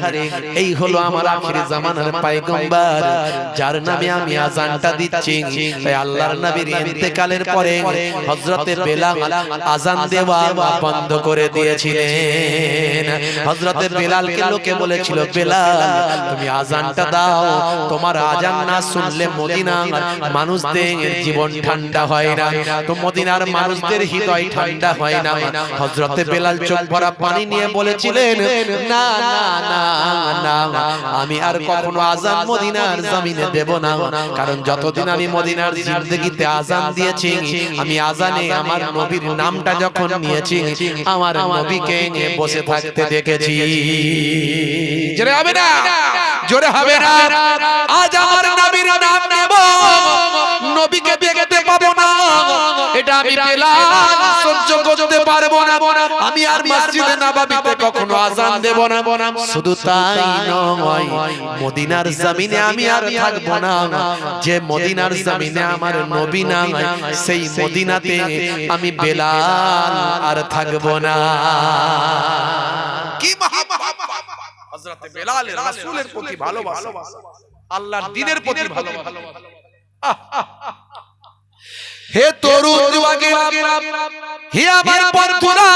এই হলো আমার আখিরি জামানার পয়গম্বর, যার নামে আমি আযানটা দিচ্ছি। তাই আল্লাহর নবীর ইন্তেকালের পরে হযরতে বেলাল আযান দেওয়া বন্ধ করে দিয়েছিলেন। হযরতে বেলালকে লোকে বলেছিল, বেলাল তুমি আযানটা দাও, তোমার আযান না শুনলে মদিনার মানুষদের জীবন ঠান্ডা হয় না, তো মদিনার মানুষদের হৃদয় ঠান্ডা হয় না। হযরতে বেলাল চোখ ভরা পানি নিয়ে বলেছিলেন, না না না না, আমি আর কখনো আযান মদিনার জমিনে দেব না, কারণ যতদিন আমি মদিনার জিন্দেগিতে আযান দিয়েছি, আমি আযানে আমার নবীর নামটা যখন নিয়েছি, আমার নবীকে বসে থাকতে দেখেছি। জোরে হবে না, জোরে হবে না। আজ আমার নবীর নাম নেব, নবীকে দেখতে পাবো না, এটা আমি বেলাল সহ্য করতে পারবো না। আমি আর মসজিদে নববীতে কখনো আযান দেব না। শুধু তাই নয়, মদিনার জমিনে আমি আর থাকবো না, যে মদিনার জমিনে আমার নবী নাই, সেই মদিনাতে আমি বেলাল আর থাকবো না। কি মহব্বত হযরতে বেলালের রাসূলের প্রতি ভালোবাসা, আল্লাহর দ্বীনের প্রতি ভালোবাসা। হে তরুণ যুবকেরা, হে আমার বন্ধুরা,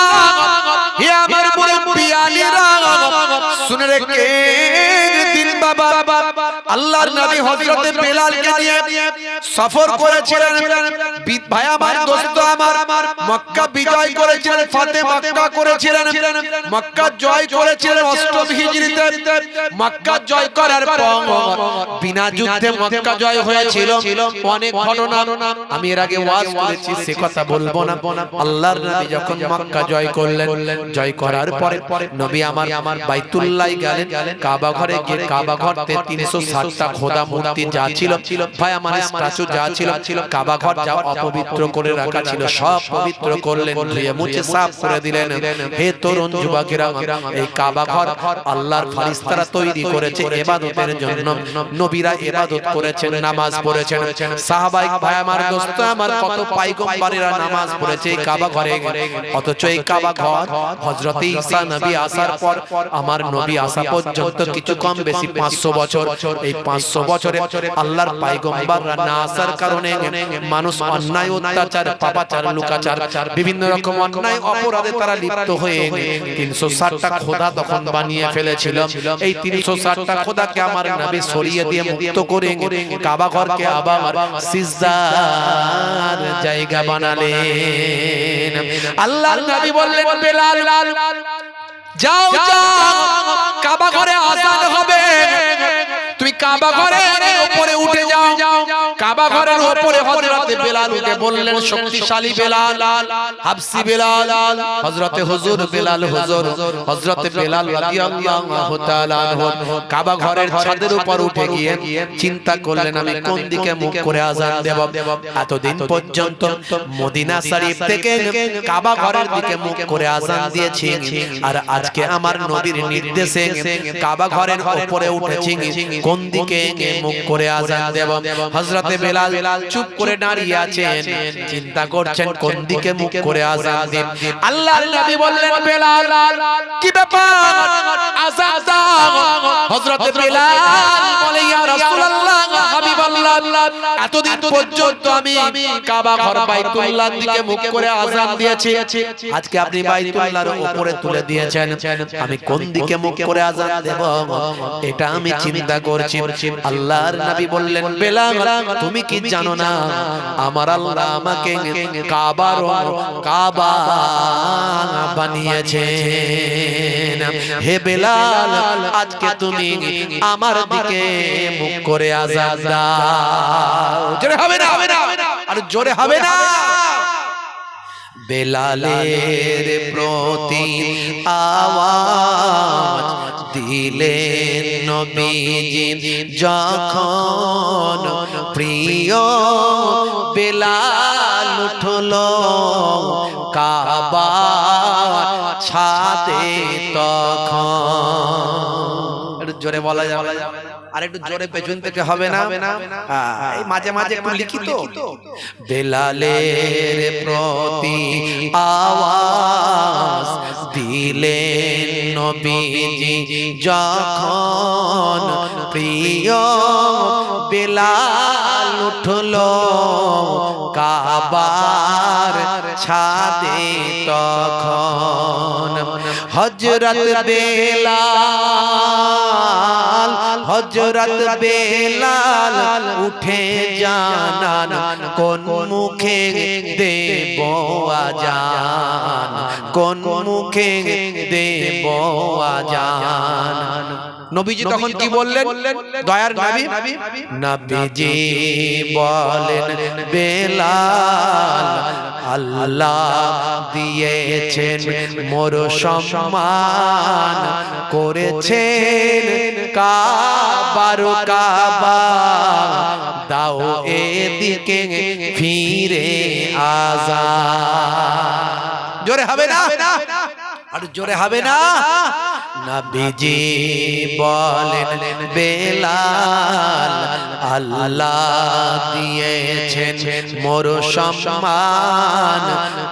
হে আমার মুরব্বিয়ানেরা, শুনে রেখে দিন বাবা, আল্লাহর নবী হযরতে বেলালকে নিয়ে সফর করেছিলেন। ভাই আমার, দোস্ত আমার, মক্কা বিজয় করেছিলেন, ফাতে মক্কা করেছিলেন, মক্কা জয় করেছিলেন ৮ম হিজরিতে। মক্কা জয় করার পর বিনা যুদ্ধে মক্কা জয় হয়েছিল। অনেক ঘটনা আমি এর আগে ওয়াজ করেছি, সে কথা বলবো না। আল্লাহর নবী যখন মক্কা জয় করলেন, জয় করার পরে নবী আমার বাইতুল্লাহ গেলেন, কাবা ঘরে গিয়ে কাবা ঘরতে ৩৬০টা খোদা মূর্তি যা ছিল, ভাই আমার স্ট্যাচু যা ছিল, কাবা ঘর যা অপবিত্র করে রাখা ছিল, সব পবিত্র করলেন, ধুয়ে মুছে সাফ করে দিলেন। হে তরুণ যুবকেরা, এই কাবা ঘর আল্লাহর ফেরেশতারা তৈরি করেছে ইবাদতের জন্য। নবীরা ইবাদত করেছেন, নামাজ পড়েছেন, সাহাবায়ে ভাই আমার, দোস্ত আমার, কত পয়গম্বরেরা নামাজ পড়েছে এই কাবা ঘরে। অথচ এই কাবা ঘর হযরতে ঈসা নবী আসার পর, আমার নবী আসা পর্যন্ত কিছু কম বেশি ৫০০ বছর, এই ৫০০ বছরে আল্লাহর পয়গম্বররা না আসার কারণে মানুষ অন্যায়, অত্যাচার, পাপাচার, লুকাচার, বিভিন্ন রকম অন্যায় অপরাধে তারা লিপ্ত হয়ে ৩৬০টা খোদা তখন বানিয়ে ফেলেছিল। এই ৩৬০টা খোদাকে আমার নবী সরিয়ে দিয়ে মুক্ত করে কাবা ঘরকে আবার সিজদার জায়গা বানালেন। আল্লাহর নবী বললেন, বেলাল যাও যাও, কাবা ঘরে আযান হবে, তুমি কাবা ঘরের উপরে উঠে যাও। কাবা ঘরের উপরে হযরতে বেলালকে বললেন, শক্তিশালী বেলাল, হাবশী বেলাল, হযরতে হুজুর বেলাল হুজুর, হযরতে বেলাল রাদিয়াল্লাহু তাআলা আনহু কাবা ঘরের ছাদের উপর উঠে গিয়ে চিন্তা করলেন, আমি কোন দিকে মুখ করে আযান দেব। এতদিন পর্যন্ত মদিনা শরীফ থেকে কাবা ঘরের দিকে মুখ করে আযান দিয়েছি, আর আজকে আমার নবীর নির্দেশে কাবা ঘরের উপরে উঠেছি, কোন দিকে মুখ করে আযান দেব। হযরতে বেলাল চুপ করে দাঁড়িয়ে আছেন, চিন্তা করছেন কোন দিকে মুখ করে আযান দেব। আল্লাহর নবী বললেন, বেলাল কি ব্যাপার, আযান দাও। হযরতে বেলাল বলে, ইয়া রাসূলুল্লাহ, হাবিবাল্লাহ, এতদিন পর্যন্ত আমি কাবা ঘর বাইতুল্লাহর দিকে মুখ করে আযান দিয়েছি, আজকে আপনি বাইতুল্লাহর উপরে তুলে দিয়েছেন, আমি কোন দিকে মুখ করে আযান দেব এটা আমি চিন্তা করছি। আল্লাহর নবী বললেন, বেলাল তুমি কি জানো না, আমার আল্লাহ আমাকে কাবা বানিয়েছেন। হে বেলাল, আজকে তুমি আমার দিকে মুখ করে আযান দাও। জোরে হবে না, আর জোরে হবে না। বেলালের প্রতি আওয়াজ দিলেন নবীজি যখন, প্রিয় বেলাল উঠলো কাবা ছাদে তখন। জোরে বলা যাবে, আর একটু জোরে পেছন থেকে হবে না, এই মাঝে মাঝে একটু লিখিত। বেলালের প্রতি আওয়াজ দিলেন নবীজি যখন, প্রিয় বেলাল উঠলো কাবার ছাদে তখন। হযরত বেলাল, হযরত বেলাল উঠে জানান কোন মুখে দেব আজান, কোন মুখে দেব আজান। নবীজি তখন কি বললেন? দয়ার নবী নবীজি বলেন বেলাল, আল্লাহ দিয়েছেন মোর সম্মান, করেছেন কাবার কাবা, দাও এদিকে ফিরে আজান। জোরে হবে না? আর জোরে হবে না? নবীজি বলেন বেলাল, আল্লাহ দিয়েছেন মোর সম্মান,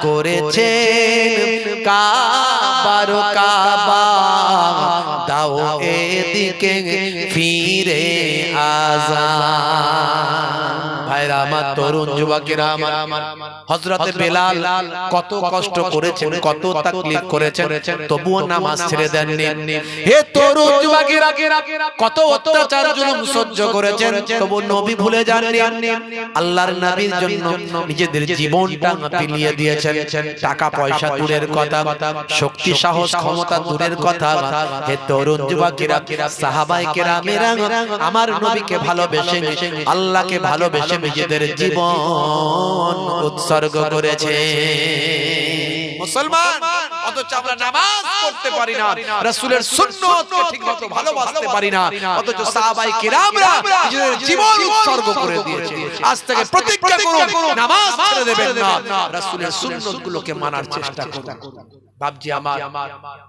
করেছেন কাবার কাবা, দাও এদিকে ফিরে আজান। ভাইরা আমার, তরুণ যুবকেরা আমার, হযরতে বেলাল কত কষ্ট করেছেন, কত তাকলিফ করেছেন, তবুও নামাজ ছেড়ে দেননি। হে তরুণ যুবকেরা, কত অত্যাচার জুলুম সহ্য করেছেন, তবু নবী ভুলে যাননি। আল্লাহর নবীর জন্য নিজেদের জীবনটা বিলিয়ে দিয়েছেন। টাকা পয়সা দূরের কথা, শক্তি সাহস ক্ষমতা দূরের কথা। হে তরুণ যুবকেরা, সাহাবায়ে কেরামেরা আমার নবীকে ভালোবেসে, আল্লাহকে ভালোবেসে নিজেদের জীবন উৎসর্গ করেছে। মুসলমান, অথচ আমরা নামাজ পড়তে পারি না, রাসূলের সুন্নতকে ঠিকমতো ভালোবাসতে পারি না, অথচ সাহাবায়ে কেরামরা নিজেদের জীবন উৎসর্গ করে দিয়েছে। আজ থেকে প্রতিজ্ঞা করুন, নামাজ ছেড়ে দেবেন না, রাসূলের সুন্নতগুলোকে মানার চেষ্টা করুন। বাপজি আমার,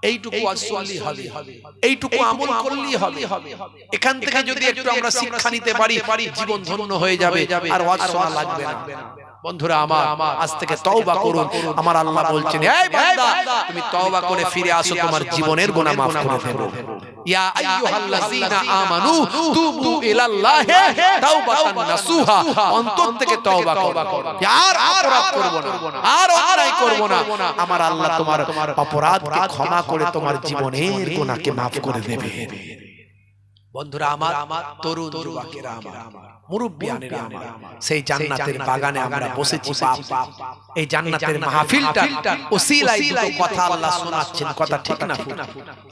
এইটুকু আসলেই হবে, এইটুকু আমল করলেই হবে। এখান থেকে যদি একটু আমরা শিক্ষা নিতে পারি, জীবন ধন্য হয়ে যাবে, আর ওয়াজ শোনা লাগবে না। বন্ধুরা আমার, আজ থেকে তওবা করুন। আমার আল্লাহ বলছেন, এই বান্দা, তুমি তওবা করে ফিরে আসো, তোমার জীবনের গুনাহ maaf করে দেব। ইয়া আইয়ুহাল্লাযীনা আমানু তুবু ইলাল্লাহি তাওবাতান নাসুহা, অন্তর থেকে তওবা করো, আর অপরাধ করব না, আর অন্যায় করব না। আমার আল্লাহ তোমার অপরাধকে ক্ষমা করে তোমার জীবনের গুনাহকে maaf করে দেবে। বন্ধুরা আমার, তরুণ যুবকেরা আমার, মুরব্বিয়ানেরা আমার, সেই জান্নাতের বাগানে আমরা বসেছি। এই জান্নাতের মাহফিলটা ওসিলায় দুটো কথা আল্লাহ শোনাচ্ছেন, কথা ঠিক না?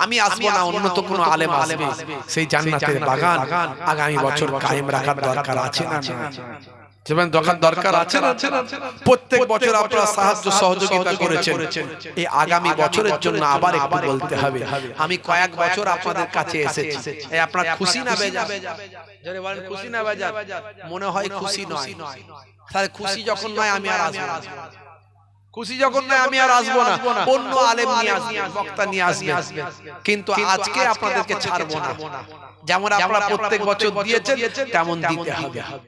আমি আসবো না, অন্য তো কোনো আলেম আসবে। সেই জান্নাতের বাগান আগামী বছর কায়েম রাখার দরকার আছে না? যেমন দরকার আছে না? প্রত্যেক বছর আপনারা সাহায্য সহযোগিতা করেছেন, এই আগামী বছরের জন্য আবার একটু বলতে হবে। আমি কয়েক বছর আপনাদের কাছে এসেছি, এই আপনারা খুশি না বেজার? যারা বলেন খুশি না বেজার, মনে হয় খুশি নয়। তাহলে খুশি যখন নয় আমি আর আসবো না, খুশি যখন নয় আমি আর আসবো না। অন্য আলেম নিয়ে আসবেন, বক্তা নিয়ে আসবেন, কিন্তু আজকে আপনাদেরকে ছাড়বো না। যেমন আপনারা প্রত্যেক বছর দিয়েছেন, তেমন দিতে হবে।